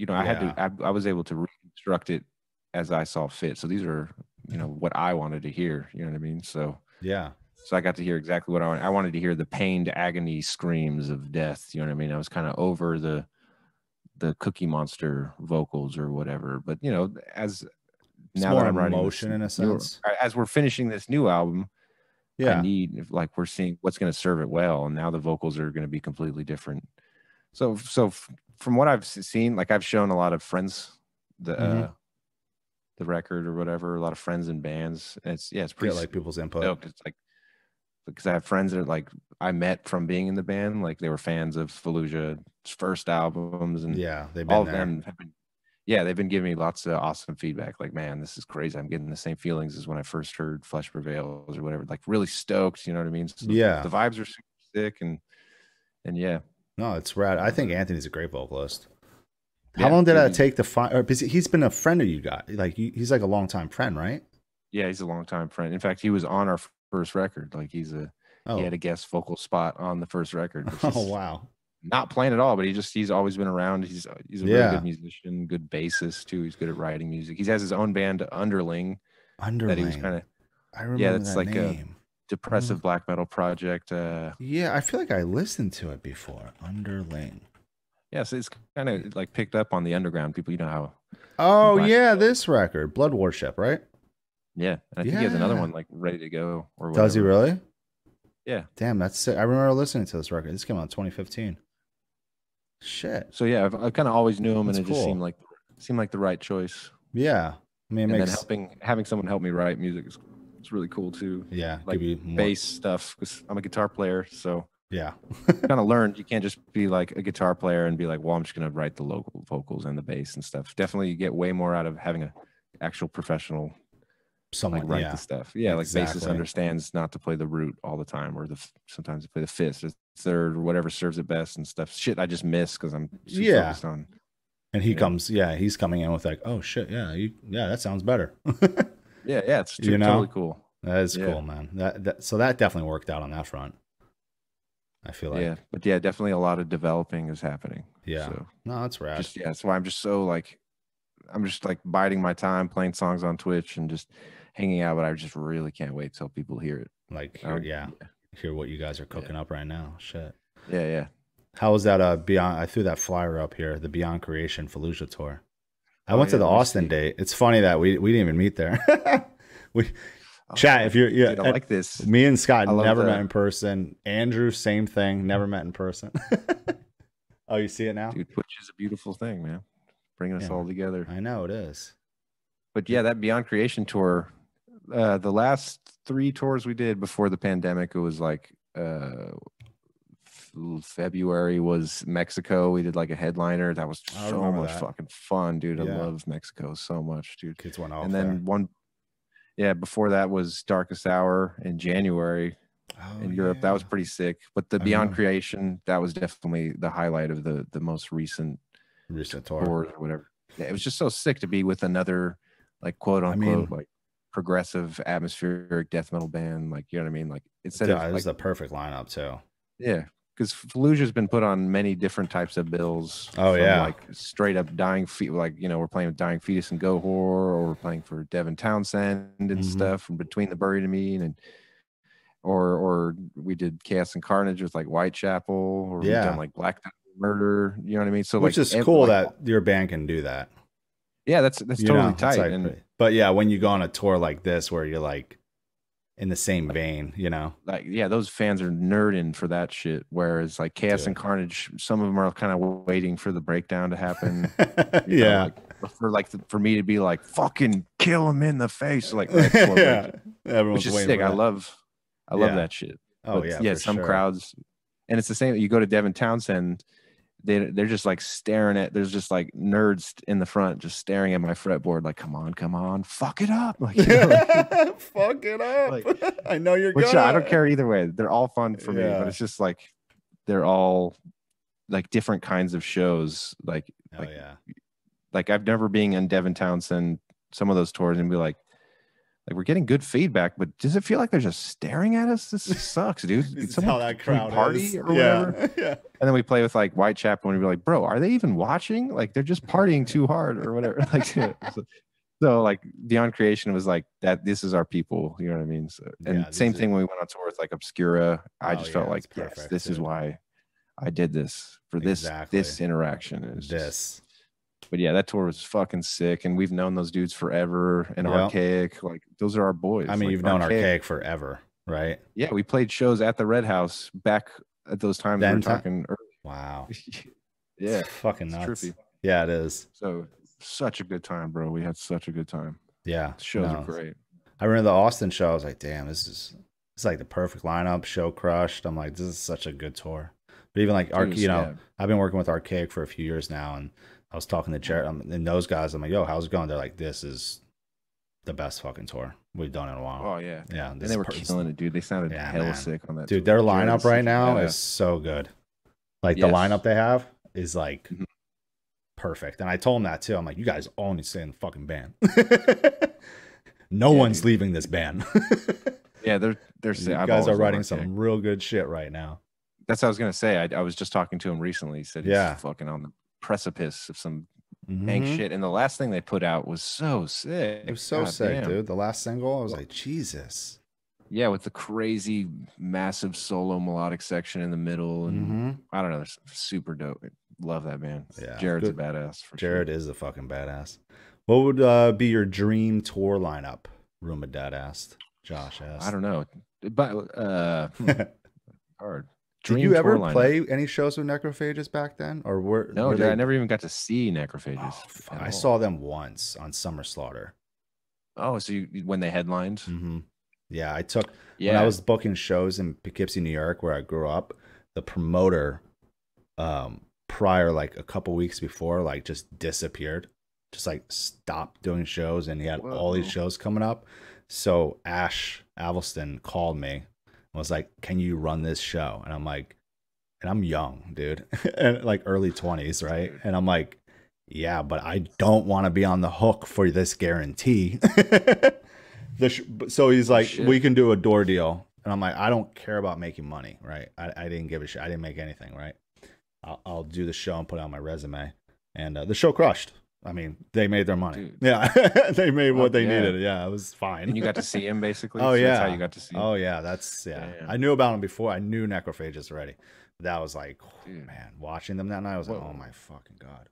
I was able to reconstruct it as I saw fit. So these are, what I wanted to hear. You know what I mean? So So I got to hear exactly what I wanted to hear, the pained agony screams of death. You know what I mean? I was kind of over the Cookie Monster vocals or whatever. But as it's now that I'm writing emotion in a sense, as we're finishing this new album, I Yeah. need, like, we're seeing what's going to serve it well, and now the vocals are going to be completely different. So from what I've seen, like I've shown a lot of friends the record or whatever, a lot of friends in bands. And it's pretty Get like people's input. stoked. It's like, because I have friends that like I met from being in the band, like they were fans of Fallujah's first albums, and Yeah, they've been all of there. them have been, yeah, they've been giving me lots of awesome feedback. Like, man, this is crazy. I'm getting the same feelings as when I first heard Flesh Prevails or whatever. Like, really stoked. You know what I mean? So Yeah. the vibes are super sick, and yeah. No, it's rad. I think Anthony's a great vocalist. How long did that take to find? Or because he's been a friend of you guys. Like he's like a longtime friend, right? Yeah, he's a longtime friend. In fact, he was on our first record. Like he had a guest vocal spot on the first record. Oh wow. Not playing at all, but he's always been around. He's a really good musician, good bassist too. He's good at writing music. He has his own band, Underling. That he was kind of. I remember that's that like name. A depressive black metal project. Yeah, I feel like I listened to it before. Underling. Yeah, so it's kind of like picked up on the underground people. You know how. Oh yeah, this record, Blood Worship, right? Yeah, and I think he has another one like ready to go. Or does he really? Yeah. Damn, that's sick. I remember listening to this record. This came out in 2015. Shit. So yeah, I kind of always knew him, That's and it just seemed like the right choice. Yeah, I mean, and then having someone help me write music is really cool too. Yeah, like bass stuff, because I'm a guitar player, so yeah, kind of learned you can't just be like a guitar player and be like, well, I'm just gonna write the local vocals and the bass and stuff. Definitely, you get way more out of having an actual professional someone like write the stuff. Yeah, exactly. Like bassist understands not to play the root all the time, or sometimes they play the fifth or third or whatever serves it best and stuff. Shit, I just miss because I'm focused on. And he comes, he's coming in with like, oh shit, that sounds better. yeah, it's totally cool. That is cool, man. So that definitely worked out on that front. I feel like. Yeah, but yeah, definitely a lot of developing is happening. Yeah. So no, that's rad. That's why I'm just so like, I'm just like biding my time, playing songs on Twitch and just hanging out. But I just really can't wait till people hear it. Like, hear what you guys are cooking up right now. Shit. Yeah. How was that? Beyond? I threw that flyer up here. The Beyond Creation Fallujah tour. I went to the Austin date. It's funny that we didn't even meet there. Chat, if you're dude, I like this. Me and Scott never met in person. Andrew, same thing, never met in person. Oh, you see it now? Dude, Twitch is a beautiful thing, man. Bringing us all together. I know it is. But yeah, that Beyond Creation tour, the last 3 tours we did before the pandemic, it was like February was Mexico. We did like a headliner. That was so much fucking fun, dude. I love Mexico so much, dude. Kids went off. And then before that was Darkest Hour in January in Europe. That was pretty sick. But the Beyond Creation, that was definitely the highlight of the most recent tour or whatever. Yeah, it was just so sick to be with another like quote unquote like progressive atmospheric death metal band. Like, you know what I mean? Like instead of it was the perfect lineup too. Yeah. Because Fallujah's been put on many different types of bills. Like straight up Dying Fetus, like, you know, we're playing with Dying Fetus and Gohor, or we're playing for Devin Townsend and stuff from Between the Buried and Me, and or we did Chaos and Carnage with like Whitechapel, or we've done like Black Murder. You know what I mean? So which is cool that your band can do that. Yeah, that's totally tight. Like, but yeah, when you go on a tour like this where you're like in the same vein, you know, like, yeah, those fans are nerding for that shit. Whereas like Chaos and Carnage, some of them are kind of waiting for the breakdown to happen. For me to be like, fucking kill him in the face, like right everyone's which is sick. I love that shit. Oh, but, some crowds, and it's the same. You go to Devin Townsend, they're just like staring at. There's just like nerds in the front, just staring at my fretboard, like, come on, fuck it up, like, fuck it up. Like, I know you're good. I don't care either way. They're all fun for me, but it's just like they're all like different kinds of shows. Like I've never been in Devin Townsend, some of those tours, and be like we're getting good feedback, but does it feel like they're just staring at us? This sucks, dude. This is how that crowd party or whatever. Yeah. And then we play with like Whitechapel, and we're like, bro, are they even watching? Like, they're just partying too hard or whatever. Like, so like Beyond Creation was like that. This is our people. You know what I mean? So, and same thing when we went on tour with like Obscura. I just felt like, yes, this is why I did this for this interaction. But yeah, that tour was fucking sick, and we've known those dudes forever. And Archaic, like, those are our boys. I mean, like, you've known Archaic forever, right? Yeah, we played shows at the Red House back at those times we were talking early. Wow. Yeah. It's fucking nuts. Trippy. Yeah, it is. So such a good time, bro. We had such a good time. Yeah. The shows are great. I remember the Austin show. I was like, damn, it's like the perfect lineup. Show crushed. I'm like, this is such a good tour. But even like I've been working with Archaic for a few years now, and I was talking to Jared and those guys. I'm like, yo, how's it going? They're like, this is the best fucking tour we've done in a while. Oh yeah, yeah. And they were killing it, dude. They sounded hella sick on that. Dude, their lineup right now is so good. Like the lineup they have is like perfect. And I told them that too. I'm like, you guys all need to stay in the fucking band. No one's leaving this band. Yeah, they're you guys are writing some real good shit right now. That's what I was gonna say. I was just talking to him recently. He said he's fucking on the precipice of some dank shit. And the last thing they put out was so sick. It was so sick, dude. The last single, I was like, Jesus. Yeah, with the crazy, massive solo melodic section in the middle, and I don't know, they're super dope. Love that band. Yeah, Jared's a badass. Jared is a fucking badass. What would be your dream tour lineup? Roomba Dad asked. Josh asked. I don't know, but hard. Did you ever play any shows with Necrophages back then, or no? I never even got to see Necrophages. Oh, I saw them once on Summer Slaughter. Oh, so when they headlined? Yeah, I took when I was booking shows in Poughkeepsie, New York, where I grew up. The promoter, prior, like a couple weeks before, like just disappeared, just like stopped doing shows, and he had all these shows coming up. So Ash Avelston called me and was like, "Can you run this show?" And I'm like, and I'm young, dude, and like early 20s, right? And I'm like, yeah, but I don't want to be on the hook for this guarantee. So he's like, we can do a door deal. And I'm like, I don't care about making money, right? I didn't give a shit. I didn't make anything, right? I'll do the show and put it on my resume. And the show crushed. I mean, they made their money. Dude. Yeah, they made what they needed. Yeah, it was fine. And you got to see him, basically? Oh, so yeah. That's how you got to see him? Oh, yeah. That's, I knew about him before. I knew Necrophages already. But that was like, man, watching them that night, I was like, oh, my fucking God.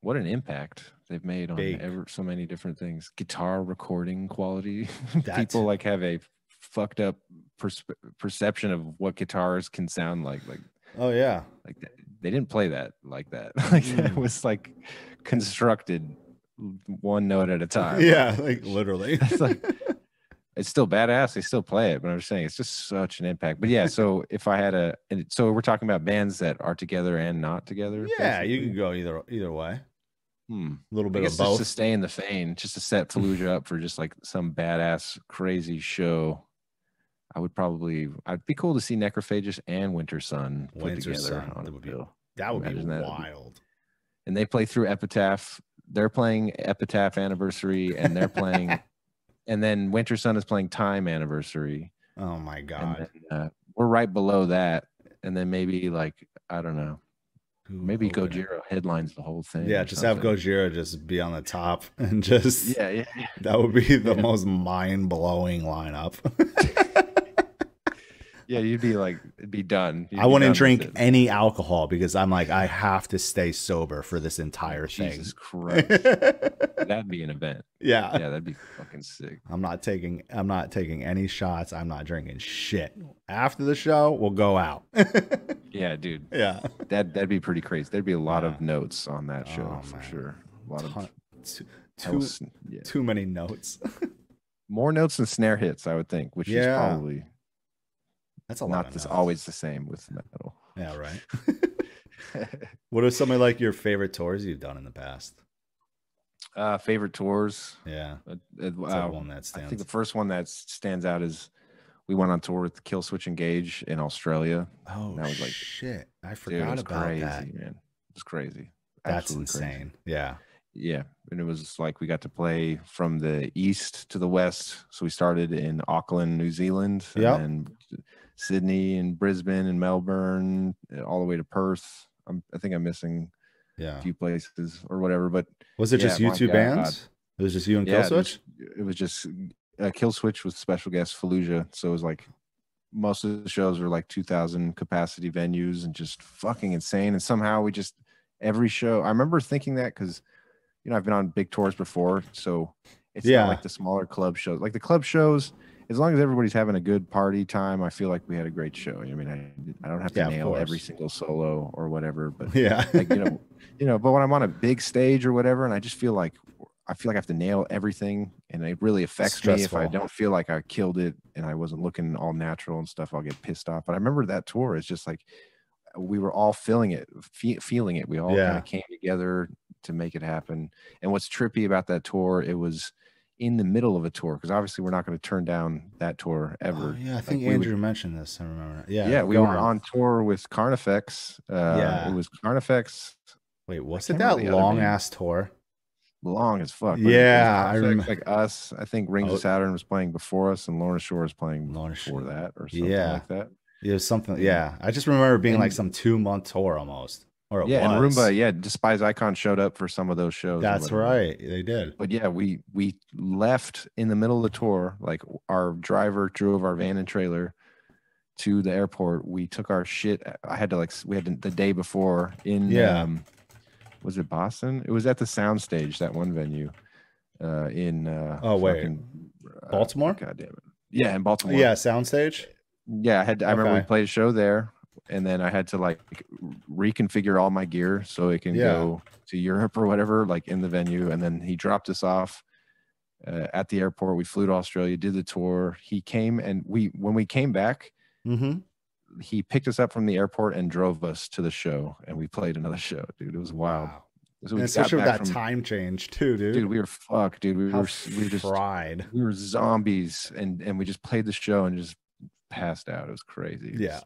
What an impact they've made on so many different things. Guitar recording quality. People like have a fucked up perception of what guitars can sound like. Like, oh yeah, like they didn't play that like that. Like it was like constructed one note at a time. Yeah, like literally. It's like it's still badass. They still play it, but I'm just saying it's just such an impact. But yeah, so if I had so we're talking about bands that are together and not together. Yeah, basically. You can go either way. A little bit of both. Just to stay in the vein, just to set Fallujah up for just like some badass, crazy show. I'd be cool to see Necrophages and Winter Sun put together on a bill. That would be wild. And they play through Epitaph. They're playing Epitaph Anniversary, and they're playing, and then Winter Sun is playing Time Anniversary. Oh my God. And then, we're right below that, and then maybe like I don't know. Maybe Gojira headlines the whole thing. Yeah, just have Gojira just be on the top and just yeah. That would be the most mind-blowing lineup. Yeah, you'd be like, it'd be done. I wouldn't drink any alcohol because I'm like, I have to stay sober for this entire thing. Jesus Christ. That'd be an event. Yeah. Yeah, that'd be fucking sick. I'm not taking any shots. I'm not drinking shit. After the show, we'll go out. Yeah, dude. Yeah. That'd be pretty crazy. There'd be a lot of notes on that show for sure. A lot of too many notes. More notes than snare hits, I would think, which is probably that's a lot. Not always the same with metal. Yeah, right. What are some of like your favorite tours you've done in the past? Favorite tours? Yeah. One that stands. I think the first one that stands out is we went on tour with Killswitch Engage in Australia. Oh, that was like shit! I forgot about crazy, that. Man, it was crazy. That's insane. Crazy. Yeah. Yeah, and it was like we got to play from the east to the west. So we started in Auckland, New Zealand, and Sydney and Brisbane and Melbourne, all the way to Perth. I think I'm missing a few places or whatever. But was it just you two bands? It was just you and Killswitch? It was just Killswitch with special guest Fallujah. So it was like most of the shows were like 2,000 capacity venues and just fucking insane. And somehow we just every show. I remember thinking that because I've been on big tours before, so it's not like the smaller club shows. Like the club shows, as long as everybody's having a good party time, I feel like we had a great show. I mean, I don't have to Yeah, of nail every course. single solo or whatever, but Yeah. like but when I'm on a big stage or whatever, and I feel like I have to nail everything, and it really affects me if I Stressful. don't feel like I killed it and I wasn't looking all natural and stuff. I'll get pissed off. But I remember that tour is just like we were all feeling it. We all kind Yeah. of came together to make it happen. And what's trippy about that tour, it was in the middle of a tour because obviously we're not going to turn down that tour Oh ever. yeah, I Like think Andrew mentioned this. I remember. Yeah, yeah, we go were on. on tour with Carnifex. It Yeah. was Carnifex. Wait, I was it can't remember that the other long name. ass tour? Long as fuck. But it was Yeah, I Carnifex, remember. like us. I think Rings of Oh, Saturn was playing before us, and Lorna Shore was playing Lorna before Shore. that, or something Yeah, like that. it was something. And Yeah, I just remember it being like and some 2 month tour almost, or it yeah, and was. Roomba, yeah, Despise Icon showed up for some of those shows or That's whatever. right, they did. But yeah, we left in the middle of the tour. Like our driver drove our van and trailer to the airport. We took our shit. I had to we had the day before in Yeah. was it Boston? It was at the Soundstage, that one venue in Oh wait, fucking Baltimore. God damn it. Yeah, in Baltimore. Yeah, Soundstage. Yeah, I remember we Okay. played a show there, and then I had to like reconfigure all my gear so it can Yeah. go to Europe or whatever, like in the venue. And then he dropped us off at the airport. We flew to Australia, did the tour. He came, and when we came back, Mm-hmm. he picked us up from the airport and drove us to the show, and we played another show, dude. It was wild. Wow. So And we got especially with back that from, time change too, dude. dude, we were fucked, dude. How We just fried. we were zombies, and we just played the show and just passed out. It was crazy. Yeah.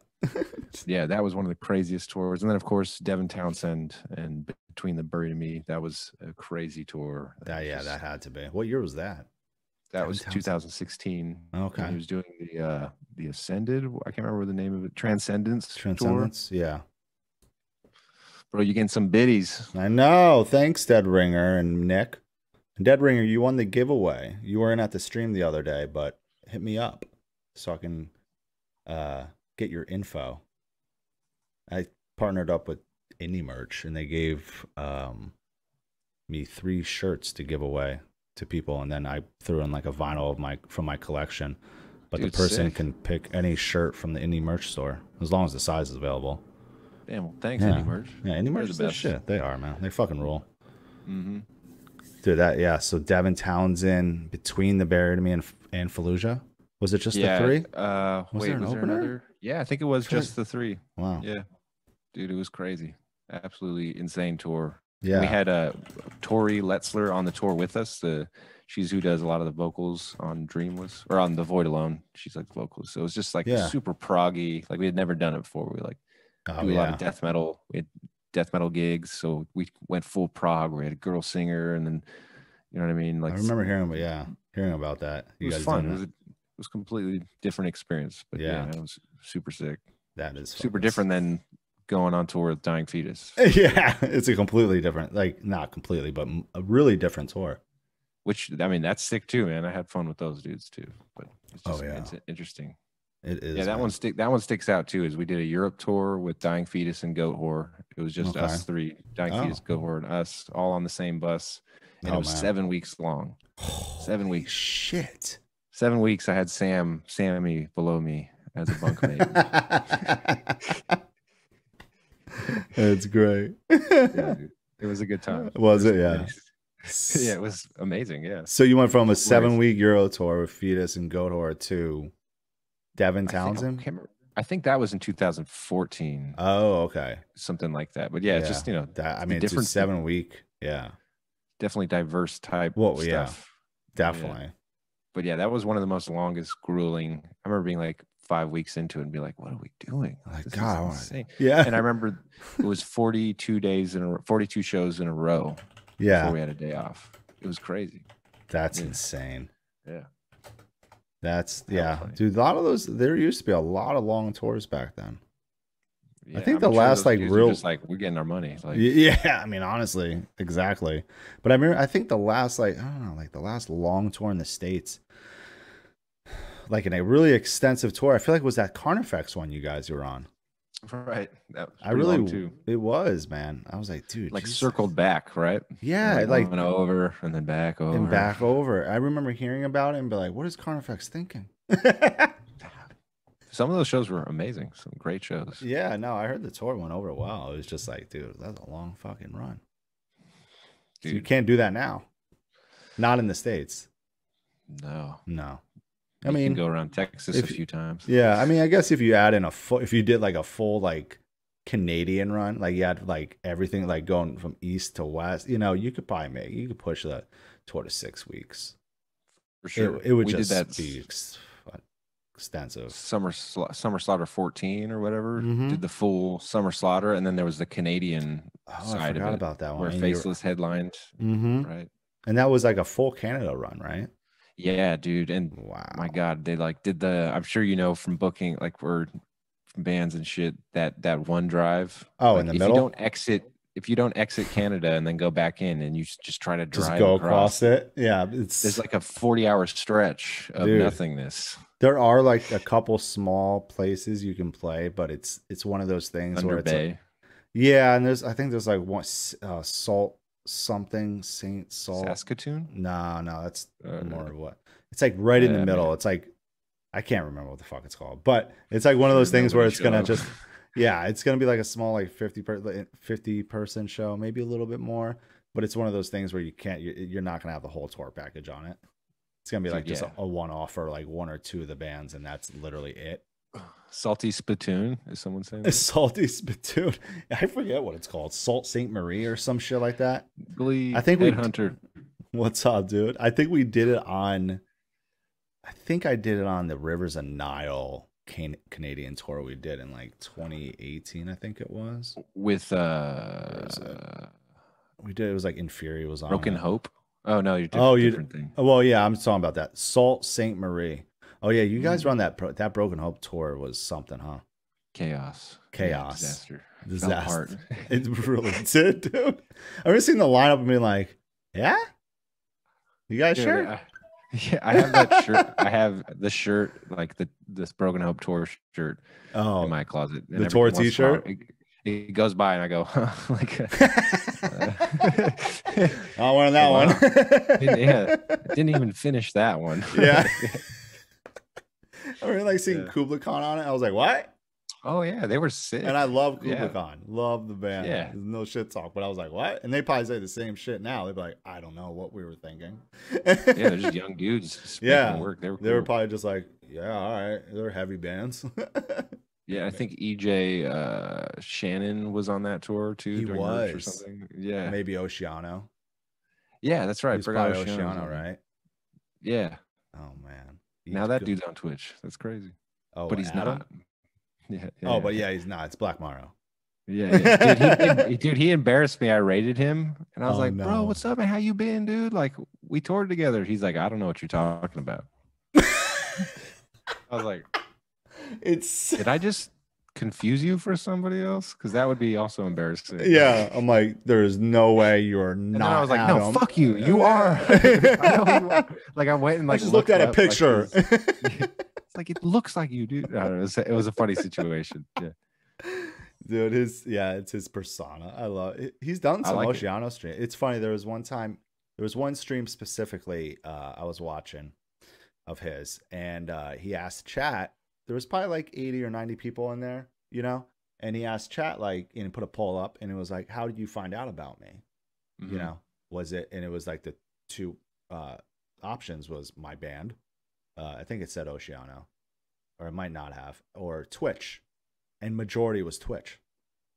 Yeah, that was one of the craziest tours. And then of course Devin Townsend and Between the Buried and Me, that was a crazy tour. That had to be. What year was that? That Devin was Townsend. 2016. Okay. And he was doing the Ascended. I can't remember the name of it. Transcendence. Transcendence. Tour. Yeah. Bro, you getting some biddies. I know. Thanks, Dead Ringer and Nick. Dead Ringer, you won the giveaway. You weren't at the stream the other day, but hit me up so I can get your info. I partnered up with Indie Merch, and they gave me 3 shirts to give away to people, and then I threw in like a vinyl of from my collection. But Dude, the person sick. can pick any shirt from the Indie Merch store as long as the size is available. Damn, well, thanks, Yeah. Indie Merch. Yeah, Indie They're Merch the is the best. shit. They are, man. They fucking rule. Mm-hmm. Dude, so Devin Townsend, Between the Buried and Me and Fallujah. Was it just the 3? Was there there an opener? another? Yeah, I think it was Feel just the 3. Wow. Yeah. Dude, it was crazy. Absolutely insane tour. Yeah. We had Tori Letzler on the tour with us. She's who does a lot of the vocals on Dreamless or on The Void Alone. She's like the vocalist. So it was just like super proggy. Like we had never done it before. We like do a lot of death metal. We had death metal gigs. So we went full prog. We had a girl singer, and then you know what I mean? Like I remember hearing about that. It was fun. It was a completely different experience. But yeah, man, it was super sick. That is super different than going on tour with Dying Fetus. Yeah, it's a completely different, like not completely, but a really different tour. Which I mean, that's sick too, man. I had fun with those dudes too. But it's just it's interesting. It is. Yeah, that one sticks out too. Is we did a Europe tour with Dying Fetus and Goat Whore. It was just us 3, Dying Fetus, Goat Whore, and us, all on the same bus. And it was 7 weeks long. 7 weeks. Shit. 7 weeks. I had Sammy below me as a bunkmate. That's great. Yeah, dude. It was a good time. Was it? Yeah. Yeah, it was amazing. Yeah. So you went from a 7-week Euro tour with Fetus and Goat Whore to Devin Townsend? I think that was in 2014. Oh, okay. Something like that. But yeah, it's just, that, I mean, different 7-week. Yeah. Definitely diverse type stuff. Yeah. Definitely. Yeah. But yeah, that was one of the most longest, grueling. I remember being like 5 weeks into it and be like, what are we doing? Like, this God, is insane. Yeah. And I remember it was 42 shows in a row. Yeah. Before we had a day off. It was crazy. That's insane. Yeah. That's dude. A lot of those. There used to be a lot of long tours back then. Yeah, I think the last like real, just like we're getting our money. Like, yeah, I mean, honestly, exactly. But I mean, I think the last like I don't know, like the last long tour in the States, like in a really extensive tour, I feel like it was that Carnifex one you guys were on. Right. That was I really long too. It was, man. I was like, dude, like circled back, right? Yeah, like over and then back over and back over. I remember hearing about it and be like, what is Carnifex thinking? Some of those shows were amazing. Some great shows. Yeah, no, I heard the tour went over well. It was just like, dude, that's a long fucking run. So you Dude, can't do that now. Not in the States. no. No. I You can mean, go around Texas a few times. yeah, I mean, I guess if you add in a full, if you did like a full like Canadian run, like you had like everything like going from east to west, you could probably you could push the tour to 6 weeks. For sure. It would We did just that be extensive. Summer Slaughter 14 or whatever. Mm-hmm. Did the full Summer Slaughter, and then there was the Canadian I side of forgot it about that one. where Faceless headlined. Mm-hmm. Right. And that was like a full Canada run, right? Yeah, dude. And Wow. my God, they like did I'm sure you know from booking, like we're from bands and shit, that one drive. Oh, like, in the if middle? if you don't exit Canada and then go back in and you just try to drive Just go across it. Yeah. there's like a 40-hour stretch of nothingness. There are like a couple small places you can play, but it's one of those things Thunder where it's Bay. yeah, and I think there's like one Salt something, Saint Salt. Saskatoon? No, that's more of what. It's like right in the middle. Man. It's like I can't remember what the fuck it's called, but it's like one of those things where it's gonna just it's gonna be like a small like 50 person show, maybe a little bit more, but it's one of those things where you're not gonna have the whole tour package on it. It's gonna be like just a one-off for like one or two of the bands, and that's literally it. Salty Spittoon, is someone saying that? Salty Spittoon. I forget what it's called. Salt Saint Marie or some shit like that. Billy I think Headhunter. What's up, dude? I think we did it on. I think I did it on the Rivers of Nile Canadian tour we did in like 2018. I think it was with we did. It was like Inferi was on Broken Hope. Oh no, you're different thing. Well, yeah, I'm talking about that Salt Saint Marie. Oh yeah, you guys run that Broken Hope tour was something, huh? Chaos. Yeah, disaster. It really did, dude. I remember seeing the lineup and being like, "Yeah, you guys sure?" Yeah, I have that shirt. I have the shirt, like this Broken Hope tour shirt, in my closet. And the tour T-shirt. It goes by, and I go like, I wanted that one. I didn't even finish that one. Yeah. I remember like seeing Kubla Khan on it. I was like, what? Oh yeah, they were sick. And I love Kubla Khan. Love the band. Yeah. There's no shit talk. But I was like, what? And they probably say the same shit now. They'd be like, I don't know what we were thinking. Yeah, they're just young dudes. Yeah. Work. They were probably just like, yeah, all right. They're heavy bands. Yeah, I think EJ Shannon was on that tour too. He was. Or something. Yeah. Maybe Oceano. Yeah, that's right. He's probably Oceano, right? Yeah. Oh, man. Now that dude's on Twitch. That's crazy. Oh, but he's Adam? not. Yeah. Oh, but yeah, he's not. It's Black Morrow. Yeah. Dude, he embarrassed me. I rated him, and I was like, no. "Bro, what's up, man? How you been, dude? Like, we toured together." He's like, "I don't know what you're talking about." I was like, did I just confuse you for somebody else? Because that would be also embarrassing. Yeah, I'm like, there's no way you're not. And then I was like, Adam. no, fuck you. You are. I know you are. Like I went and like I just looked at a picture. It's like it looks like you, dude. I don't know, it was a funny situation. Yeah. Dude, it's his persona. I love it. He's done some Oceano stream. It's funny. There was one stream specifically I was watching of his, and he asked chat. There was probably like 80 or 90 people in there, and he asked chat like, and put a poll up, and it was like, how did you find out about me? Mm-hmm. Was it? And it was like the two options was my band. I think it said Oceano, or it might not have, or Twitch. And majority was Twitch.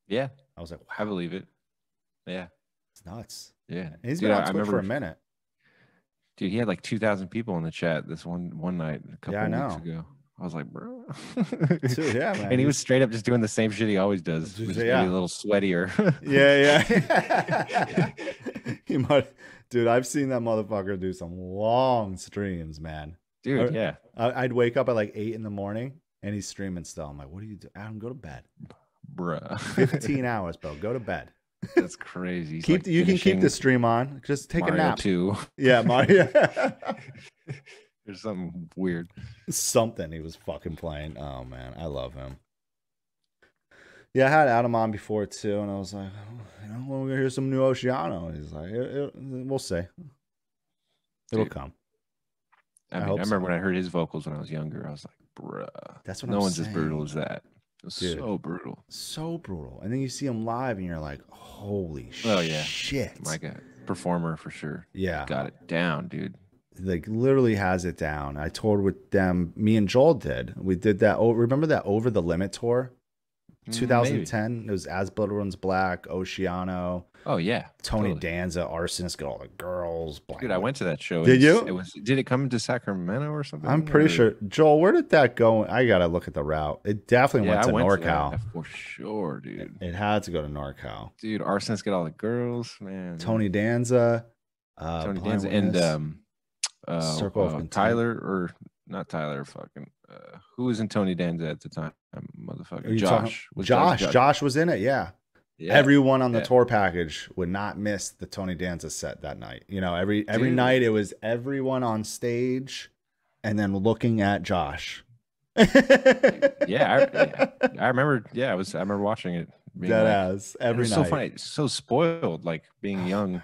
Yeah. I was like, wow. I believe it. Yeah. It's nuts. Yeah. And he's been on Twitch for a minute. Dude, he had like 2,000 people in the chat this one night a couple weeks ago. I was like, bro. Dude, yeah, man. And he was straight up just doing the same shit he always does. Just maybe a little sweatier. Yeah. He might. Dude, I've seen that motherfucker do some long streams, man. Dude, yeah. I'd wake up at like 8 in the morning. And he's streaming still. I'm like, what do you do? Adam, go to bed. Bruh. 15 hours, bro. Go to bed. That's crazy. You can keep the stream on. Just take Mario a nap. 2. Yeah, Mario. There's something weird. Something he was fucking playing. Oh, man. I love him. Yeah, I had Adam on before, too. And I was like, when we're going to hear some new Oceano. He's like, we'll see. It'll come. I mean, I remember when I heard his vocals when I was younger, I was like, bruh, that's what no I'm one's saying. as brutal as that. It was Dude, so brutal. So brutal. And then you see him live and you're like, holy shit. My God. Performer for sure. Yeah. Got it down, dude. Like literally has it down. I toured with them. Me and Joel did. We did that. Oh, remember that Over the Limit tour? 2010. Maybe. It was As Blood Runs Black, Oceano. Oh yeah, Tony Danza, Arsonist, got all the girls. Dude, I went to that show. Did you? Did it come to Sacramento or something? I'm pretty sure. Joel, where did that go? I gotta look at the route. It definitely went to NorCal. To for sure, dude. It had to go to NorCal. Dude, Arsonist get all the girls, man. Tony Danza, and Circle of Content. Tyler, or not Tyler, fucking who was in Tony Danza at the time, motherfucker? Josh was in it. Yeah. Everyone on the tour package would not miss the Tony Danza set that night. You know, every night it was everyone on stage and then looking at Josh. I remember. Yeah, I remember watching it. That ass every night. So funny, so spoiled, like being young,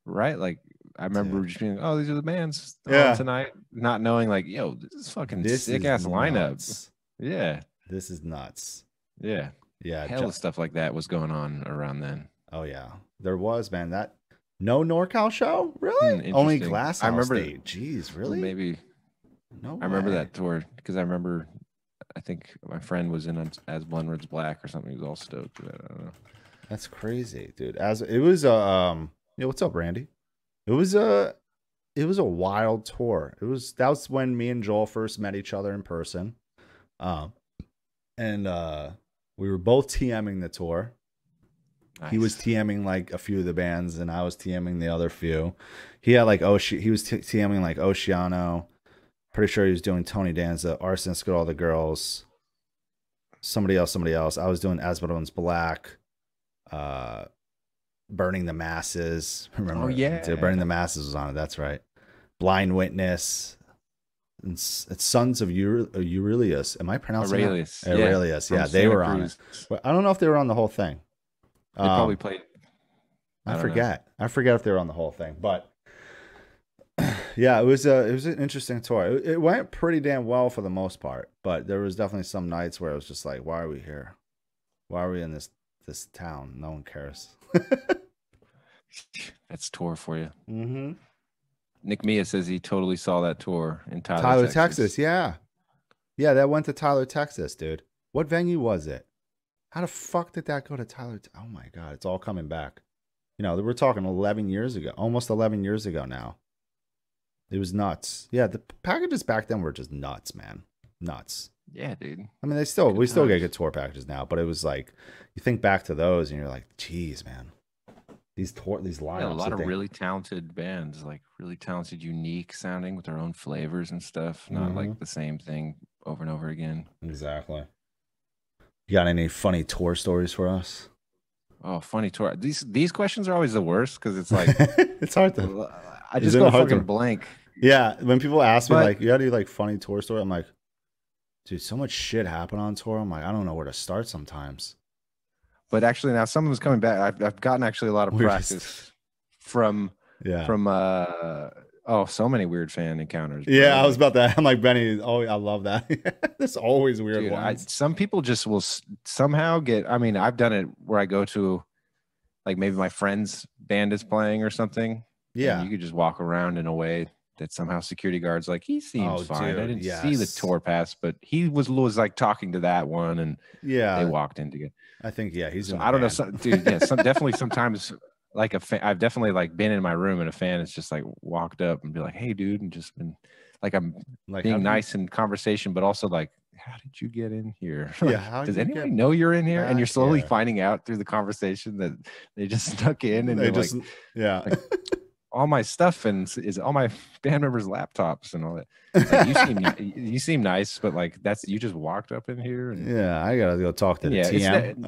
right? Like I remember just being, oh, these are the bands tonight, not knowing, like, yo, this is fucking sick ass lineup. Yeah, this is nuts. Yeah. Yeah, hell of stuff like that was going on around then. Oh yeah, there was, man. That no NorCal show, really? Only Glass House. I remember. Jeez, really? Maybe. No, I remember that tour because I think my friend was in As Blood Runs Black or something. He was all stoked. I don't know. That's crazy, dude. As it was, what's up, Randy? It was a wild tour. That was when me and Joel first met each other in person, we were both TMing the tour. Nice. He was TMing like a few of the bands, and I was TMing the other few. He had like he was TMing like Oceano. Pretty sure he was doing Tony Danza, Arsonist got all the girls. Somebody else. I was doing As Blood Runs Black, Burning the Masses. Remember? Oh yeah, Burning the Masses was on it. That's right. Blind Witness. It's Sons of Aurelius. Am I pronouncing Aurelius? That? Aurelius. Yeah, they were on it. But I don't know if they were on the whole thing. They probably played. I forget. I forget if they were on the whole thing. But yeah, it was an interesting tour. It went pretty damn well for the most part. But there was definitely some nights where it was just like, why are we here? Why are we in this town? No one cares. That's tour for you. Mm-hmm. Nick Mia says he totally saw that tour in Tyler, Texas. Yeah, that went to Tyler, Texas, dude. What venue was it? How the fuck did that go to Tyler? Oh my god, it's all coming back. You know, we're talking 11 years ago, almost 11 years ago now. It was nuts. Yeah, the packages back then were just nuts, man. Nuts. Yeah, dude. I mean, we still get good tour packages now, but it was like, you think back to those and you're like, geez, man. These lineups. Yeah, a lot of really talented bands, like really talented, unique sounding with their own flavors and stuff. Not like the same thing over and over again. Exactly. You got any funny tour stories for us? Oh, funny tour. These questions are always the worst because it's like it's hard to. I just go fucking blank. Yeah, when people ask me like, "You got any like funny tour story?" I'm like, dude, so much shit happened on tour. I'm like, I don't know where to start sometimes. But actually, now some of them's coming back. I've gotten actually a lot of practice from so many weird fan encounters. Yeah, I was about that. I'm like, Benny, I love that. There's always weird ones. Some people just will somehow get. I mean, I've done it where I go to, like maybe my friend's band is playing or something. Yeah, you could just walk around in a way that somehow security guards like, he seems fine. Dude, I didn't see the tour pass, but he was like talking to that one, and they walked in together. I think he's. So I don't know, dude. Yeah, definitely sometimes like a fan. I've definitely like been in my room and a fan has just like walked up and be like, "Hey, dude," and just been like, I'm like being nice in conversation, but also like, how did you get in here? Yeah, does anybody know you're in here? And you're slowly finding out through the conversation that they just snuck in, and they just like, all my stuff is all my band members' laptops and all that. Like, you seem nice, but like you just walked up in here. And, I gotta go talk to the TM.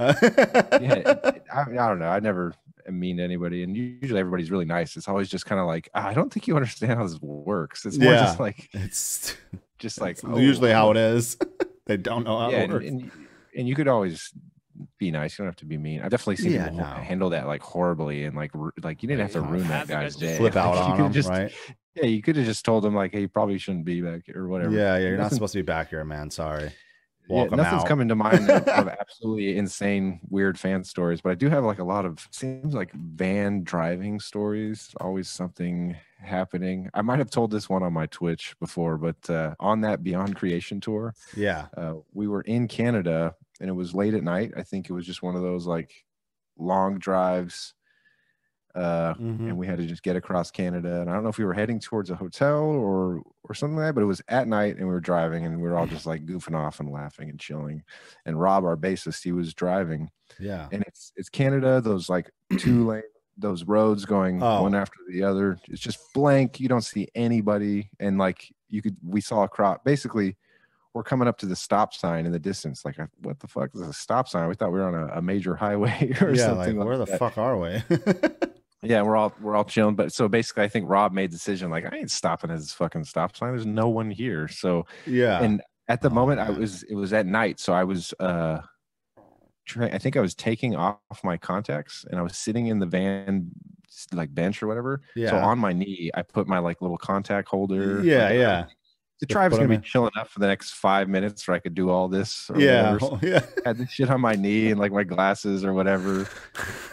I don't know. I never am mean to anybody, and usually everybody's really nice. It's always just kind of like, I don't think you understand how this works. It's more just like it's just like usually how it is. They don't know how it works. And you could always be nice. You don't have to be mean. I've definitely seen people handle that like horribly, and like you didn't have to ruin that guy's day. Flip out like, on him, right? Yeah, you could have just told him like, hey, you probably shouldn't be back here or whatever. Yeah, you're not supposed to be back here, man. Sorry. Nothing's coming to mind of absolutely insane, weird fan stories, but I do have like a lot of seems like van driving stories. Always something happening. I might have told this one on my Twitch before, but on that Beyond Creation tour, we were in Canada and it was late at night. I think it was just one of those like long drives. And we had to just get across Canada, and I don't know if we were heading towards a hotel or something like that, but it was at night and we were driving and we were all just like goofing off and laughing and chilling. And Rob, our bassist, he was driving. Yeah. And it's Canada, those like two lane, those roads going one after the other. It's just blank. You don't see anybody. And like we saw a crowd. Basically, we're coming up to the stop sign in the distance. Like, what the fuck is a stop sign? We thought we were on a major highway or something. Like where the fuck are we? Yeah, we're all chilling. But so basically, I think Rob made the decision like, I ain't stopping at this fucking stop sign. There's no one here. So yeah. And at the moment, it was at night, so I was I think I was taking off my contacts and I was sitting in the van like bench or whatever. Yeah. So on my knee, I put my like little contact holder. Yeah, yeah. The tribe's gonna be chilling up for the next 5 minutes where I could do all this. Whatever. So yeah. I had this shit on my knee and like my glasses or whatever.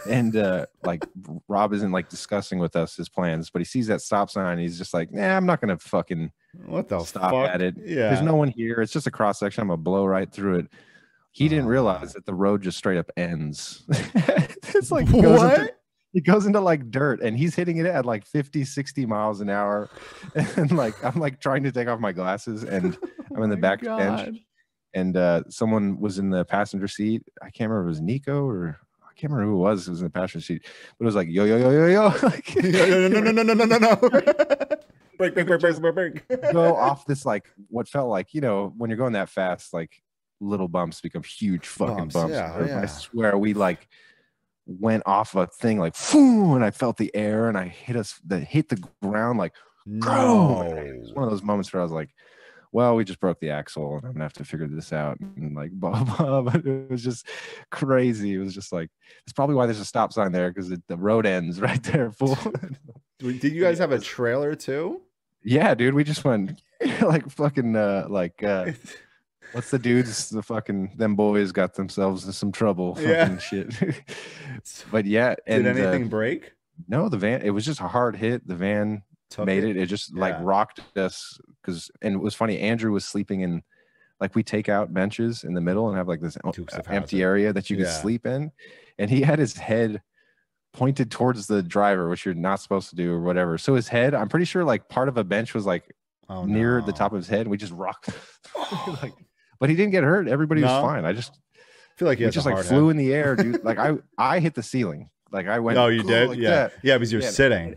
And like Rob isn't like discussing with us his plans, but he sees that stop sign and he's just like, nah, I'm not gonna fucking stop at it. Yeah. There's no one here. It's just a cross section. I'm gonna blow right through it. He didn't realize that the road just straight up ends. It's like it goes into like dirt and he's hitting it at like 50, 60 miles an hour. And like, I'm like trying to take off my glasses and I'm in the back bench and someone was in the passenger seat. I can't remember if it was Nico or I can't remember who it was. It was in the passenger seat, but it was like, yo, yo, yo, yo, yo. Like, no. break. Go off this, like what felt like, you know, when you're going that fast, like little bumps become huge fucking bumps. Yeah. I swear we like went off a thing like phew, and I felt the air and I hit the ground like no. It was one of those moments where I was like, well, we just broke the axle and I'm gonna have to figure this out and like blah blah. But it was just crazy. It was just like, it's probably why there's a stop sign there, because the road ends right there. Fool. Did you guys have a trailer too? Yeah, dude, we just went like fucking what's the dudes? The fucking them boys got themselves in some trouble. Fucking shit. But yeah, and did anything break? No, the van. It was just a hard hit. The van made it. It just like rocked us and it was funny. Andrew was sleeping in, like, we take out benches in the middle and have like this empty area that you could sleep in, and he had his head pointed towards the driver, which you're not supposed to do or whatever. So his head, I'm pretty sure like part of a bench was like near the top of his head. And we just rocked. Like, but he didn't get hurt. Everybody was fine. I just feel like he just like flew in the air, dude. Like I hit the ceiling. Like I went. Oh, you did? Like yeah. That. Yeah, because you're sitting.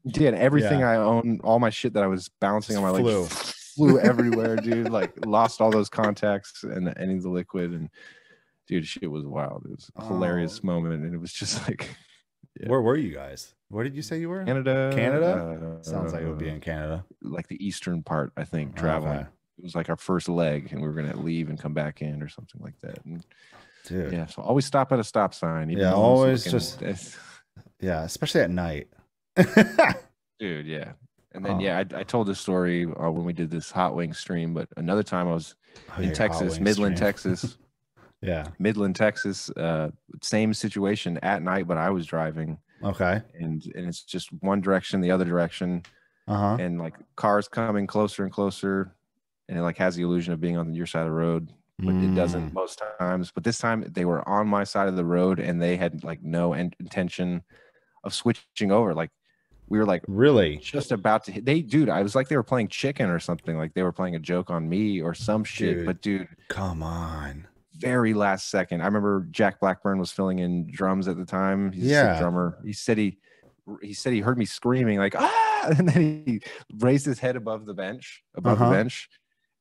Did everything I own, all my shit that I was bouncing on my legs flew everywhere, dude. Like lost all those contacts and any of the liquid, and dude, shit was wild. It was a hilarious moment, and it was just like, where were you guys? Where did you say you were? Canada. Sounds like it would be in Canada, like the eastern part, I think. Traveling. Okay. It was like our first leg, and we were gonna leave and come back in or something like that. And dude, yeah, so always stop at a stop sign. Yeah, always just especially at night. Dude, yeah. And then I told this story when we did this hot wing stream, but another time I was in Texas, Midland, Texas. Midland, Texas. Same situation at night, but I was driving. Okay. And it's just one direction, the other direction. And like cars coming closer and closer, and it like has the illusion of being on your side of the road, but it doesn't most times. But this time they were on my side of the road and they had like no intention of switching over. Like we were like really just about to hit. I was like, they were playing chicken or something. Like they were playing a joke on me or some shit. But dude, come on. Very last second. I remember Jack Blackburn was filling in drums at the time. He's a drummer. He said he heard me screaming like, ah, and then he raised his head above the bench,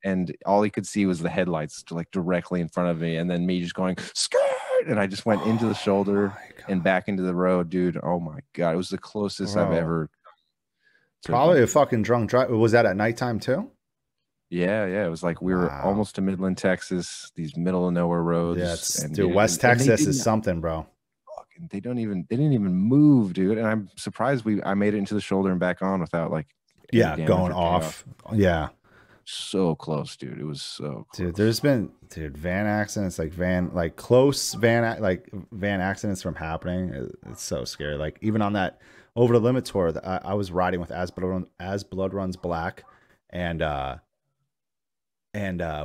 and all he could see was the headlights like directly in front of me, and then me just going skirt, and I just went into the shoulder and back into the road, dude. Oh my god, it was the closest I've ever. Probably a fucking drunk driver. Was that at nighttime too? Yeah. It was like we were Wow. almost to Midland, Texas, these middle of nowhere Yeah, roads, it's and dude, dude, West and they Texas is didn't something, bro. they didn't even move, dude. And I'm surprised I made it into the shoulder and back on without like any Yeah, damage going or chaos. off. Yeah. So close, dude. It was so Dude, close. there's been van accidents, like close van accidents from happening. It's so scary. Like even on that over the limit tour, I was riding with as blood runs black, and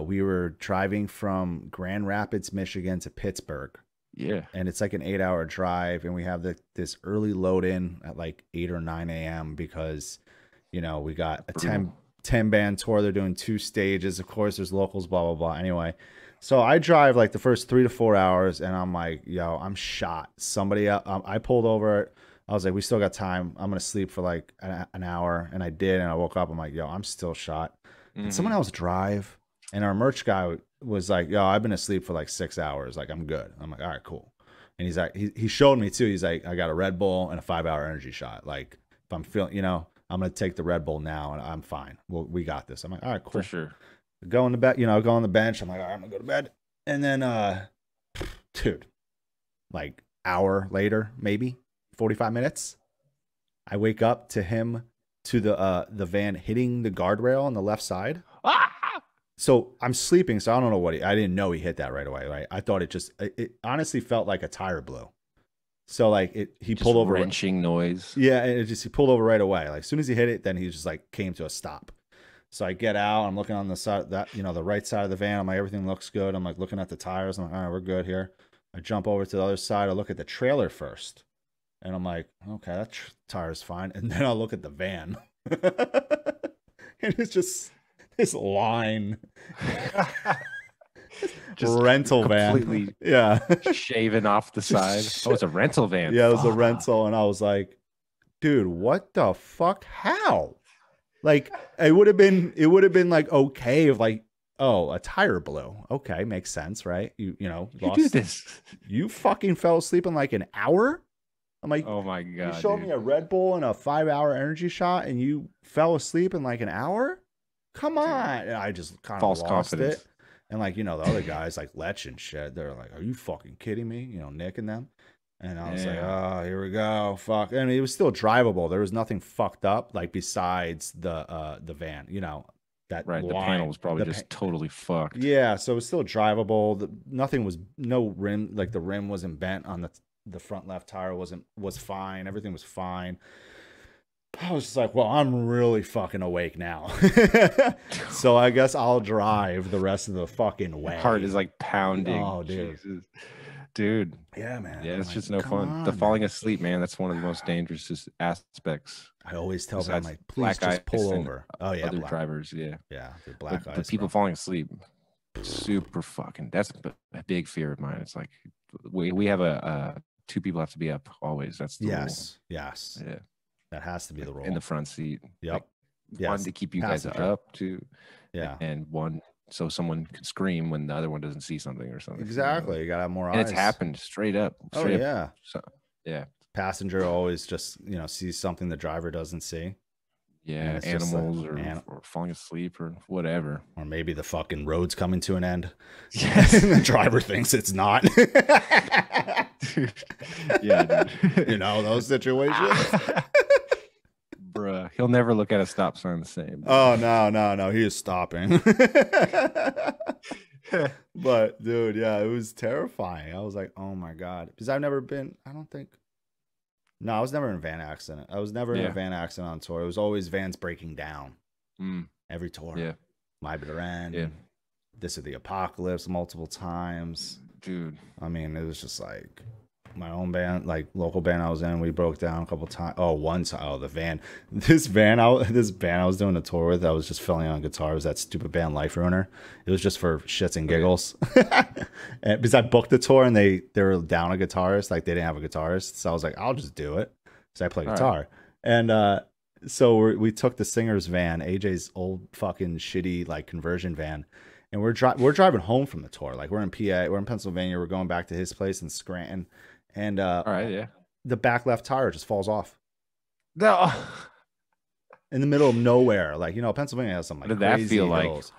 we were driving from Grand Rapids, Michigan to Pittsburgh, Yeah. and it's like an 8 hour drive, and we have this early load in at like 8 or 9 a.m. because we got a Brutal. 10 band tour. They're doing 2 stages. Of course, there's locals, blah, blah, blah. Anyway, so I drive like the first 3 to 4 hours and I'm like, yo, I'm shot. I pulled over. I was like, we still got time. I'm going to sleep for like an hour. And I did. And I woke up. I'm like, yo, I'm still shot. Can someone Hmm. else drive? And our merch guy was like, yo, I've been asleep for like 6 hours. Like, I'm good. I'm like, all right, cool. And he's like, he showed me too. He's like, I got a Red Bull and a 5 hour energy shot. Like, if I'm feeling, I'm gonna take the Red Bull now, and I'm fine. Well, we got this. I'm like, all right, For cool. sure. Go in the bed, go on the bench. I'm like, all right, I'm gonna go to bed. And then, dude, like hour later, maybe 45 minutes, I wake up to him to the van hitting the guardrail on the left side. Ah! So I'm sleeping, so I don't know I didn't know he hit that right away. Right, I thought it honestly felt like a tire blew. So like he Just pulled over. wrenching noise. Yeah, and he pulled over right away. Like as soon as he hit it, then he just like came to a stop. So I get out. I'm looking on the side the right side of the van. I'm like, everything looks good. I'm like looking at the tires. I'm like, all right, we're good here. I jump over to the other side. I look at the trailer first, and I'm like, okay, that tire's fine. And then I'll look at the van, and it's just this line Just rental van. completely Yeah, shaving off the side. Oh, it's a rental van. yeah, it was a Fuck. rental, and I was like, dude, what the fuck? How? Like it would have been like okay if like, oh, a tire blew. Okay, makes sense, right? You do this. You fucking fell asleep in like an hour. I'm like, Oh my you god, showed me dude. a Red Bull and a 5 hour energy shot, and you fell asleep in like an hour. Come Dude. on! And I just kind of False lost confidence. it. And like the other guys like Lech and shit, they're like, "Are you fucking kidding me?" Nick and them. And I was like, Yeah. oh, here we go. Fuck. And it was still drivable. There was nothing fucked up, like besides the van, that Right. The panel line. was probably just totally fucked. Yeah, so it was still drivable. Nothing was no rim, like the rim wasn't bent on the front left tire was fine. Everything was fine. I was just like, well, I'm really fucking awake now. So I guess I'll drive the rest of the fucking way. Heart is like pounding. Oh, dude. Jesus. Dude. Yeah, man. Yeah, I'm it's like, just no come fun. The on, falling man. asleep, man, that's one of the most dangerous aspects. I always tell them, Besides like, please black just pull ice and over. Oh yeah, other drivers, yeah. yeah, the But black the ice, people bro. falling asleep, super fucking. That's a big fear of mine. It's like we have a two people have to be up always. That's the Yes, rule. Yeah, that has to be the rule. in the front seat. Yep. Like, Yes. one to keep you Passenger. guys up too. Yeah. And one so someone could scream when the other one doesn't see something or something. Exactly. You gotta have more And eyes. it's happened straight up. Oh Straight up. yeah. So, yeah. Passenger always just sees something the driver doesn't see. Yeah, it's just animals or falling asleep or whatever. Or maybe the fucking road's coming to an end. Yes. And the driver thinks it's not. Dude. Yeah, dude. Those situations. Bruh, he'll never look at a stop sign the same. Oh no, he is stopping. But dude, yeah, it was terrifying. I was like, oh my god, because I've never been. I don't think. No, I was never in a van accident. I was never in a van accident on tour. It was always vans breaking down. Every tour. Yeah. My Bitter End. Yeah. This is the Apocalypse multiple times. Dude. I mean, it was just like my own band, like local band I was in, we broke down a couple times. Oh, one time, the van. This band I was doing a tour with, I was just filling on guitars. That stupid band Life Ruiner. It was just for shits and giggles. And because I booked the tour and they were down a guitarist, like they didn't have a guitarist, so I was like, I'll just do it. So I play guitar, and so we took the singer's van, AJ's old fucking shitty like conversion van. And we're driving home from the tour. Like we're in PA, we're in Pennsylvania. We're going back to his place in Scranton, and all right, yeah, the back left tire just falls off. No. in the middle of nowhere. Like, you know, Pennsylvania has some What like did that crazy feel like? hills.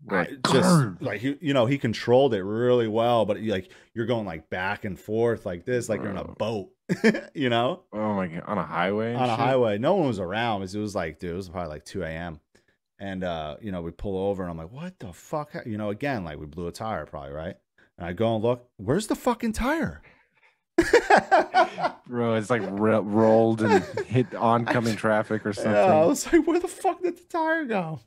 Like, Just like you know, he controlled it really well, but like you're going like back and forth like this, like you're in a boat, you know, oh my god, on a highway and on a shit. highway. No one was around. It was like, dude, it was probably like 2 a.m. And you know, we pull over and I'm like, what the fuck? You know, again, like we blew a tire probably, right? And I go and look, where's the fucking tire? Bro, it's like rolled and hit oncoming traffic or something. Yeah, I was like, where the fuck did the tire go?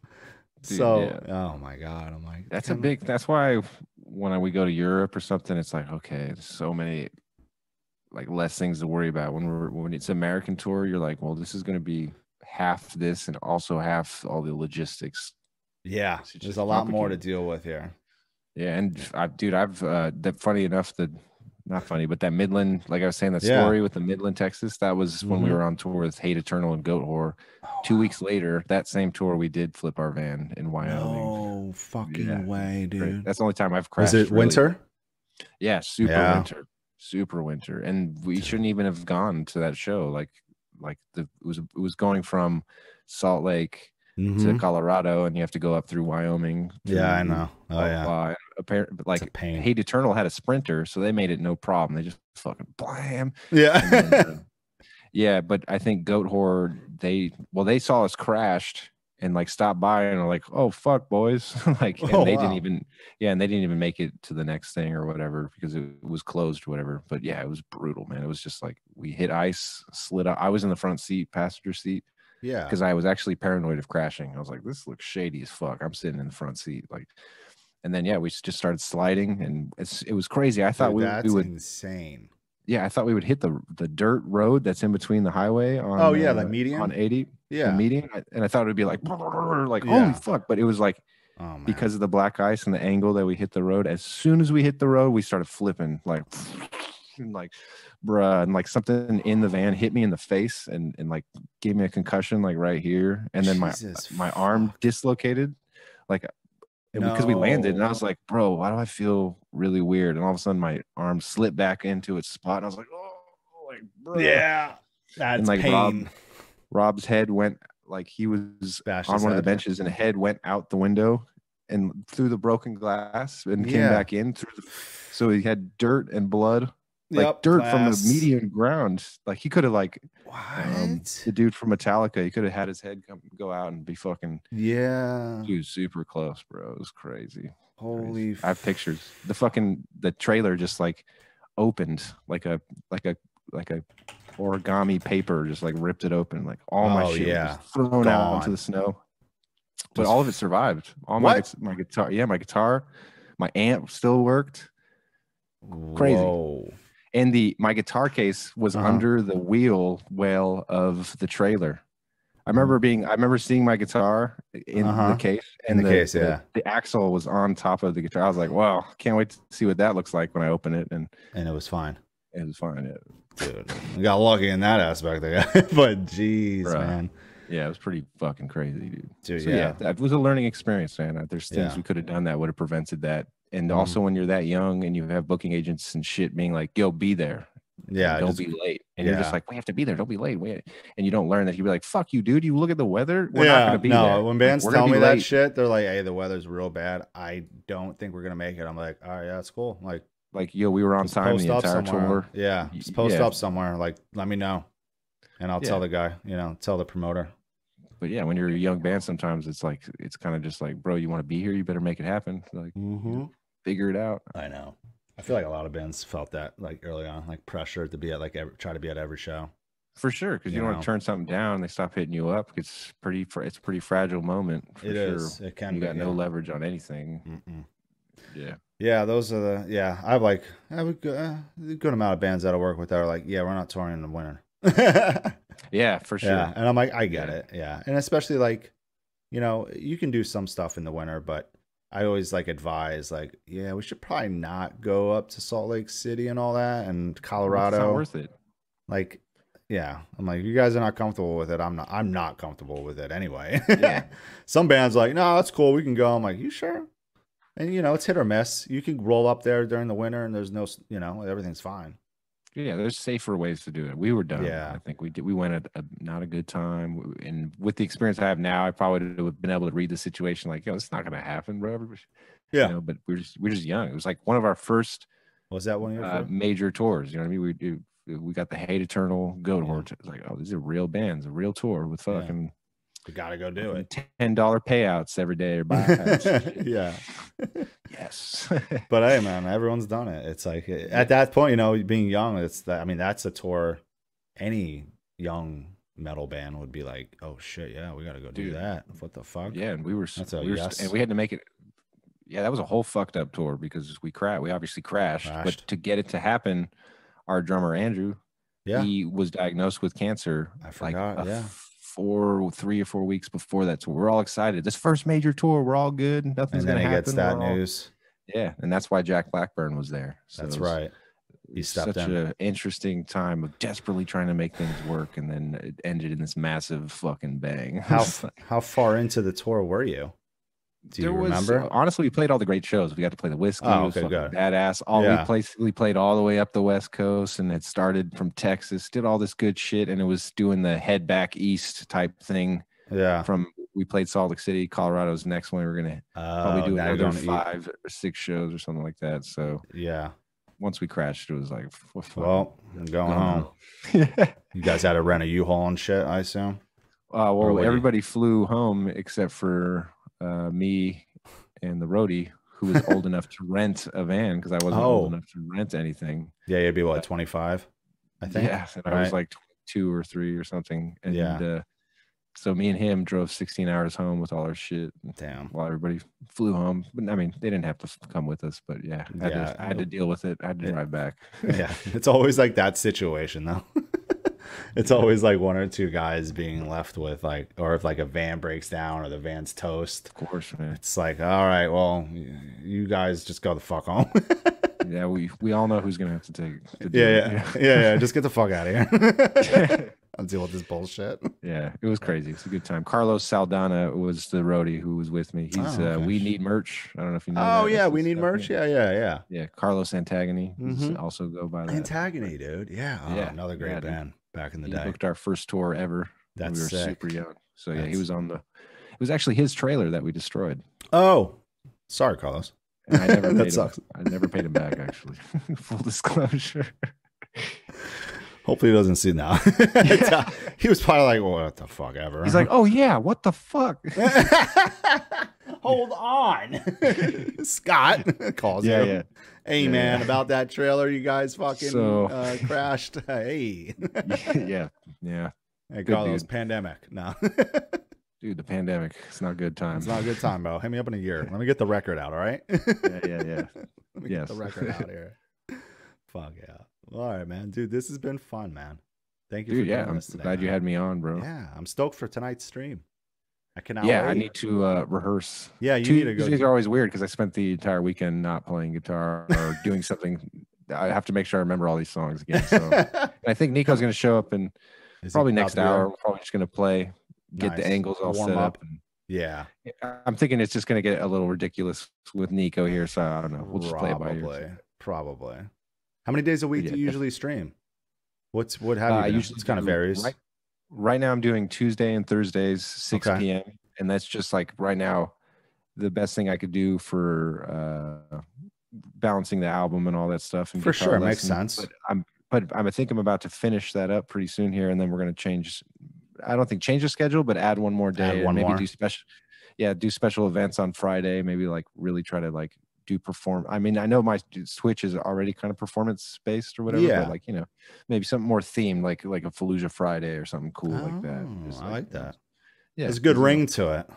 Dude, So, yeah. oh my god, I'm like, That's why when we go to Europe or something, it's like, okay, there's so many like less things to worry about. When it's an American tour, you're like, well, this is going to be half this and also half all the logistics. yeah, there's a lot more to deal with here. Yeah, and I've that funny enough that not funny, but that Midland, like I was saying, that story with the Midland, Texas, that was when we were on tour with Hate Eternal and Goat Whore. 2 weeks later, that same tour, we did flip our van in Wyoming. No fucking way, dude. That's the only time I've crashed. Was it winter? Yeah, super winter, and we shouldn't even have gone to that show. It was going from Salt Lake to Colorado, and you have to go up through Wyoming. Yeah, I know. Oh yeah. Apparently, like Hate Eternal had a Sprinter, so they made it no problem. They just fucking blam. Yeah. Then, yeah, but I think Goat Whore, they saw us crashed and like stopped by and are like, oh fuck, boys. Like, and they didn't even make it to the next thing or whatever because it was closed or whatever. But yeah, it was brutal, man. It was just like we hit ice, slid out. I was in the front seat, passenger seat. Yeah. Because I was actually paranoid of crashing. I was like, this looks shady as fuck. I'm sitting in the front seat. Like, and then yeah, we just started sliding and it was crazy. I thought we would insane. Yeah, I thought we would hit the dirt road that's in between the highway on the median on 80. Yeah, the median, and I thought it would be like holy fuck, but it was like because of the black ice and the angle that we hit the road. As soon as we hit the road, we started flipping like bruh, and like something in the van hit me in the face and like gave me a concussion like right here, and then my arm dislocated like. Because we landed, and I was like, bro, why do I feel really weird? And all of a sudden, my arm slipped back into its spot, and I was like, oh, like, bro. Yeah, that's and like pain. Rob's head went, like he was on one of the benches, and the head went out the window and through the broken glass and came back in through so he had dirt and blood. Like dirt from the median ground. Like he could have like the dude from Metallica, he could have had his head go out and be fucking he was super close, bro. It was crazy. Holy I have pictures. The trailer just like opened like a origami paper, just like ripped it open, like all my shit was thrown out into the snow. But all of it survived. All my guitar, my guitar, my amp still worked. Crazy. Whoa. And my guitar case was under the wheel well of the trailer. I remember seeing my guitar in the case, and the axle was on top of the guitar. I was like, wow, can't wait to see what that looks like when I open it. And it was fine. It was fine. Yeah. Dude, we got lucky in that aspect. But geez, man. Yeah, it was pretty fucking crazy, dude. So, yeah, it was a learning experience, man. There's things we could have done that would have prevented that. And also when you're that young and you have booking agents and shit being like, yo, be there. Yeah. Don't be late. And you're just like, we have to be there. Don't be late. And you don't learn that. You'd be like, fuck you, dude. You look at the weather. We're not going to be there. When bands tell me that shit, they're like, hey, the weather's real bad. I don't think we're going to make it. I'm like, all right, yeah, that's cool. Like, yo, we were on time the entire tour. Yeah. Just post up somewhere. Like, let me know. And I'll tell the guy, tell the promoter. But yeah, when you're a young band, sometimes it's kind of just like, bro, you want to be here? You better make it happen. Like, figure it out. I know. I feel like a lot of bands felt that like early on, like pressure to be at try to be at every show. For sure, because you don't want to turn something down. They stop hitting you up. It's a pretty fragile moment. It is. It can. You got no leverage on anything. Yeah. Yeah, those are the. I have a good amount of bands that I work with that are like, yeah, we're not touring in the winter. Yeah, for sure. Yeah, and I'm like, I get it. Yeah, and especially like, you can do some stuff in the winter, but I always like advise like, yeah, we should probably not go up to Salt Lake City and all that and Colorado. It's not worth it. Like, yeah, I'm like, you guys are not comfortable with it. I'm not comfortable with it anyway. Yeah. Some bands are like, no, that's cool. We can go. I'm like, you sure? And it's hit or miss. You can roll up there during the winter and there's no, everything's fine. Yeah, there's safer ways to do it. We were dumb. Yeah. I think we went at not a good time. And with the experience I have now, I probably would have been able to read the situation like, yo, it's not gonna happen, bro. You Yeah. know, but we're just young. It was like one of our first Was that one of your first? major tours. You know what I mean? We got the Hate Eternal Goat Horse. It's like, oh, these are real bands, a real tour with fucking. We gotta go do it. $10 payouts every day or yeah. Yes. But hey, man, everyone's done it. It's like at that point, you know, being young, it's that. I mean, that's a tour. Any young metal band would be like, oh shit, yeah, we gotta go do that. What the fuck? Yeah, and we and we had to make it. Yeah, that was a whole fucked up tour because we obviously crashed. But to get it to happen, our drummer Andrew, he was diagnosed with cancer. I forgot. Like 3 or 4 weeks before that tour. We're all excited. This first major tour, we're all good. Nothing's gonna happen. Gets that news. Yeah, and that's why Jack Blackburn was there. So that's right. He stepped such an interesting time of desperately trying to make things work, and then it ended in this massive fucking bang. How far into the tour were you? Do you remember? Honestly, we played all the great shows. We got to play the Whiskey. Oh, okay, good. Badass. We played all the way up the West Coast, and it started from Texas. Did all this good shit, and it was doing the head back east type thing. Yeah. We played Salt Lake City, Colorado's next one. We were gonna probably do another 5 or 6 shows or something like that. So yeah. Once we crashed, it was like, well, I'm going home. You guys had to rent a U-Haul and shit, I assume. Well, everybody flew home except for me and the roadie, who was old enough to rent a van because I wasn't old enough to rent anything. Yeah, you'd be what, 25, I think. Yeah, and I was like 22 or 3 or something. And so me and him drove 16 hours home with all our shit. Damn. While everybody flew home. But I mean, they didn't have to come with us, but I had to deal with it. I had to drive back. Yeah, it's always like that situation though. It's always like 1 or 2 guys being left with like, or if like a van breaks down or the van's toast. Of course, man. It's like, all right, well, you guys just go the fuck home. Yeah, we all know who's gonna have to take. Yeah. Just get the fuck out of here. I'll deal with this bullshit. Yeah, it was crazy. It's a good time. Carlos Saldana was the roadie who was with me. He's We Need Merch. I don't know if you know. Oh yeah, We Need Merch. Yeah. Carlos Antagony. Also go by that. Antagony, dude. Yeah. Another great band back in the day. He booked our first tour ever. That's we were sick. Super young. So he was on the. It was actually his trailer that we destroyed. Oh, sorry, Carlos. And I never that sucks. I never paid him back, actually. Full disclosure. Hopefully he doesn't see now. He was probably like, well, what the fuck ever. He's like, oh yeah, what the fuck? Hold on. Scott calls him. Yeah. Hey man, about that trailer you guys fucking crashed. Hey. Yeah. Hey, Carlos, pandemic. No. Dude, the pandemic. It's not a good time. It's not a good time, bro. Hit me up in a year. Let me get the record out, all right? Yeah. Let me get the record out here. Fuck yeah. All right, man. Dude, this has been fun, man. Thank you for doing this today. I'm glad you had me on, bro. Yeah, I'm stoked for tonight's stream. I cannot wait. I need to rehearse. Yeah, you need to go. Tuesdays are always weird because I spent the entire weekend not playing guitar or doing something. I have to make sure I remember all these songs again. So I think Nico's going to show up and probably next hour. We're probably just going to play. Get the angles all set up. Yeah. I'm thinking it's just going to get a little ridiculous with Nico here. So I don't know. We'll just play it by ear. Probably. How many days a week do you usually stream? What have you? Usually it's kind of varies. Right now I'm doing Tuesday and Thursdays, 6 p.m. And that's just like right now, the best thing I could do for balancing the album and all that stuff. And for sure. It makes sense. But I think I'm about to finish that up pretty soon here. And then we're going to change. I don't think change the schedule, but add one more day. Do special events on Friday. Maybe like really try to like do perform. I mean, I know my Switch is already kind of performance based or whatever. Yeah. But like, maybe something more themed, like a Fallujah Friday or something cool like that. I like that. Yeah, there's a good ring to it.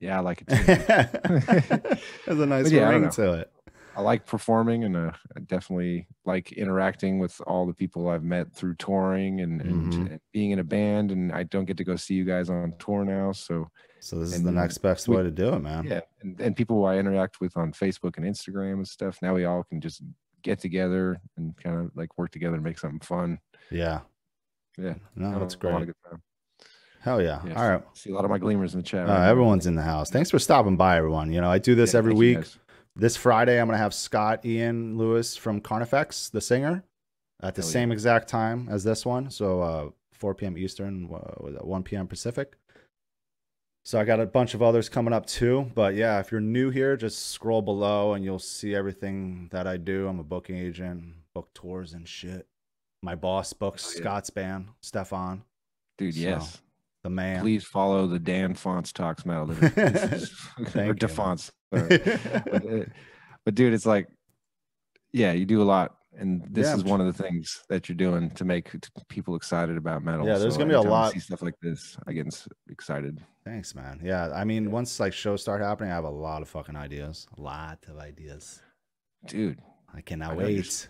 Yeah, I like it too. There's a nice ring to it. I like performing, and I definitely like interacting with all the people I've met through touring and being in a band. And I don't get to go see you guys on tour now, so this is the next best way to do it, man. Yeah, and people who I interact with on Facebook and Instagram and stuff. Now we all can just get together and kind of like work together and make something fun. Yeah. No, that's great. A good time. Hell yeah. All right. See a lot of my gleamers in the chat. Everyone's in the house. Thanks for stopping by, everyone. I do this every week. This Friday, I'm going to have Scott Ian Lewis from Carnifex, the singer. at the Hell same yeah. exact time as this one. So 4 p.m. Eastern, was that 1 p.m. Pacific. So I got a bunch of others coming up too. But yeah, if you're new here, just scroll below and you'll see everything that I do. I'm a booking agent, book tours and shit. My boss books Hell yeah. Scott's band, Stefan. Dude, So yes. the man. Please follow the Danfonce Talks Metal or Thank you, man. DeFonce. But dude, it's like, yeah, you do a lot, and this Yeah, is one of the things that you're doing to make people excited about metal. yeah. There's So gonna be a anytime I lot. see stuff like this, I get excited. Thanks, man. Yeah, I mean, Yeah. once like shows start happening, I have a lot of fucking ideas. A lot of ideas. Dude, I cannot I know you're. wait.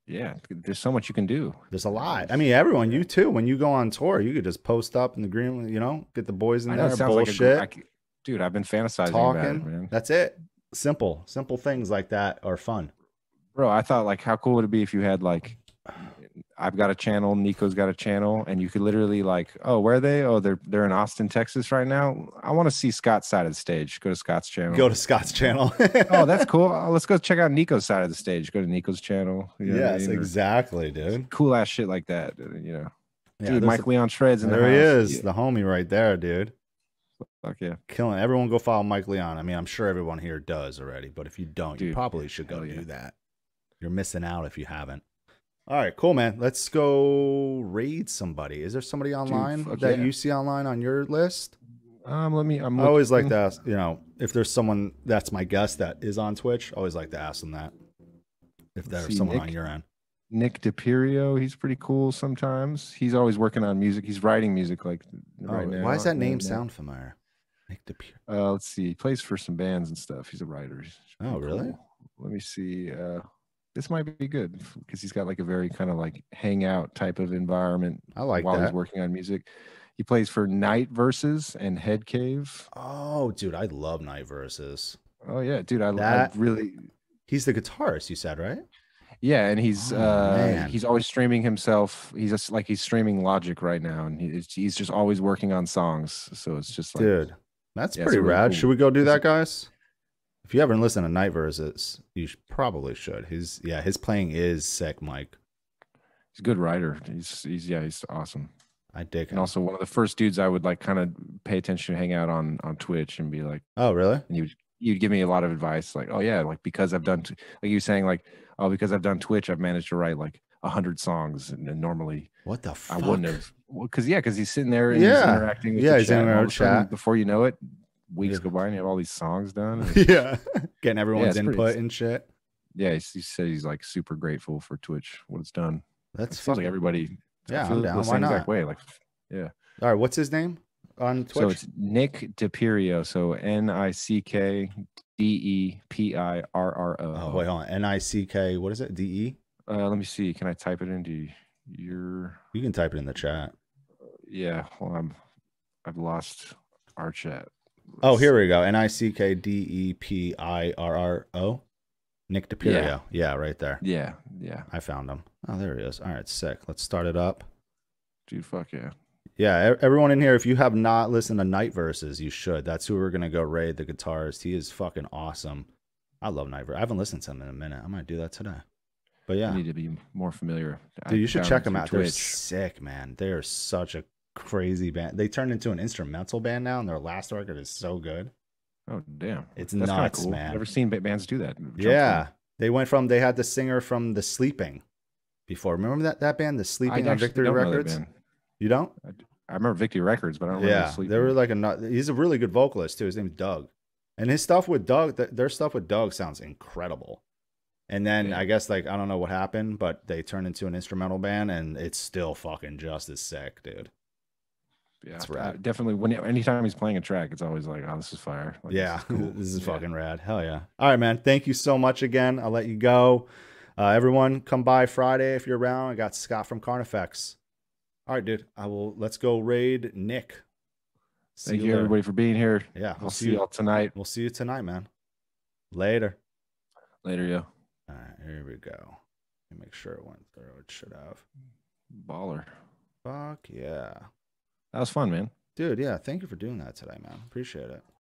Yeah, there's so much you can do. There's a lot. I mean, everyone, you too. When you go on tour, you could just post up in the green, get the boys in I know there, it sounds bullshit, like dude, I've been fantasizing about it, talking. man. That's it. Simple things like that are fun. Bro, I thought like, how cool would it be if you had like, I've got a channel, Nico's got a channel, and you could literally like, oh, where are they? Oh, they're in Austin, Texas right now. I want to see Scott's side of the stage. Go to Scott's channel. Go to Scott's channel. Oh, that's cool. Let's go check out Nico's side of the stage. Go to Nico's channel. You know what I Yes, mean? exactly, dude. Cool ass shit like that. Yeah, Dude, Mike Leon Shreds in the there house. he is, Yeah. the homie right there, dude. Fuck yeah. Killing. Everyone go follow Mike Leon. I mean, I'm sure everyone here does already, but if you don't, Dude, you probably should go hell yeah. do that. You're missing out if you haven't. All right, cool, man. Let's go raid somebody. Is there somebody online that you see online on your list? I always like to ask, if there's someone that's my guest that is on Twitch, I always like to ask them that. If there's someone on your end. Nick DePirio, he's pretty cool sometimes. He's always working on music. He's writing music like right now. Why does that name sound familiar? Nick DePirio. Let's see. He plays for some bands and stuff. He's a writer. Oh, really? Cool. Let me see. This might be good because he's got like a very kind of like hangout type of environment. I like while that. He's working on music. He plays for Night Versus and Head Cave. Oh, dude, I love Night Versus. Oh yeah, dude, I really. He's the guitarist, you said, right? Yeah, and he's always streaming himself. He's just like he's streaming Logic right now, and he's just always working on songs. So it's just like, dude, that's pretty really rad. cool. Should we go do that, guys? If you haven't listened to Night Versus, you probably should. His playing is sick, Mike. He's a good writer. He's awesome. I dig him. And also one of the first dudes I would like kind of pay attention to, hang out on Twitch and be like, oh really? And you'd give me a lot of advice, like, oh yeah, like because I've done like you saying like, oh, because I've done Twitch, I've managed to write like 100 songs, and normally what the fuck? I wouldn't have. Well, because he's sitting there and he's interacting with the chat, and chat. Before you know it, weeks go by and you have all these songs done. Yeah, getting everyone's input and shit. Yeah, he said he's like super grateful for Twitch, what it's done. That's like everybody. Yeah, I'm down. Why not? Way, like, yeah. All right, what's his name on Twitch? So it's Nick DePirio. So NickDePirro. Oh wait, hold on. NICK. What is it? DE. Let me see. Can I type it into your? You can type it in the chat. Yeah. Well, I've lost our chat. Oh, here we go. NickDePirro. Nick DePirio. Yeah, right there. Yeah. I found him. Oh, there he is. All right, sick. Let's start it up. Dude, fuck yeah. Yeah, everyone in here, if you have not listened to Night Versus, you should. That's who we're going to go raid, the guitarist. He is fucking awesome. I love Night Versus. I haven't listened to him in a minute. I might do that today. But yeah. I need to be more familiar. Dude, you should check them out. Twitch. They're sick, man. They are such a crazy band. They turned into an instrumental band now, and their last record is so good. Oh, damn. That's nuts, cool. Man. I've never seen bands do that. Yeah. They had the singer from The Sleeping before. Remember that band, The Sleeping, on Victory Records? You don't? I remember Victory Records, but I don't remember Sleeping. They were like he's a really good vocalist too. His name's Doug. And his stuff with Doug, their stuff with Doug sounds incredible. And then I guess I don't know what happened, but they turned into an instrumental band, and it's still fucking just as sick, dude. Yeah, it's rad. Definitely. Anytime he's playing a track, it's always like, oh, this is fire. Like, yeah, this is, cool. This is fucking rad. Hell yeah. All right, man. Thank you so much again. I'll let you go. Everyone, come by Friday if you're around. I got Scott from Carnifex. All right, dude. Let's go raid Nick. Thank you, everybody, for being here. Yeah, we'll see y'all tonight. We'll see you tonight, man. Later, yo. All right, here we go. Let me make sure it went through. It should have. Baller. Fuck yeah. That was fun, man. Dude, yeah. Thank you for doing that today, man. Appreciate it.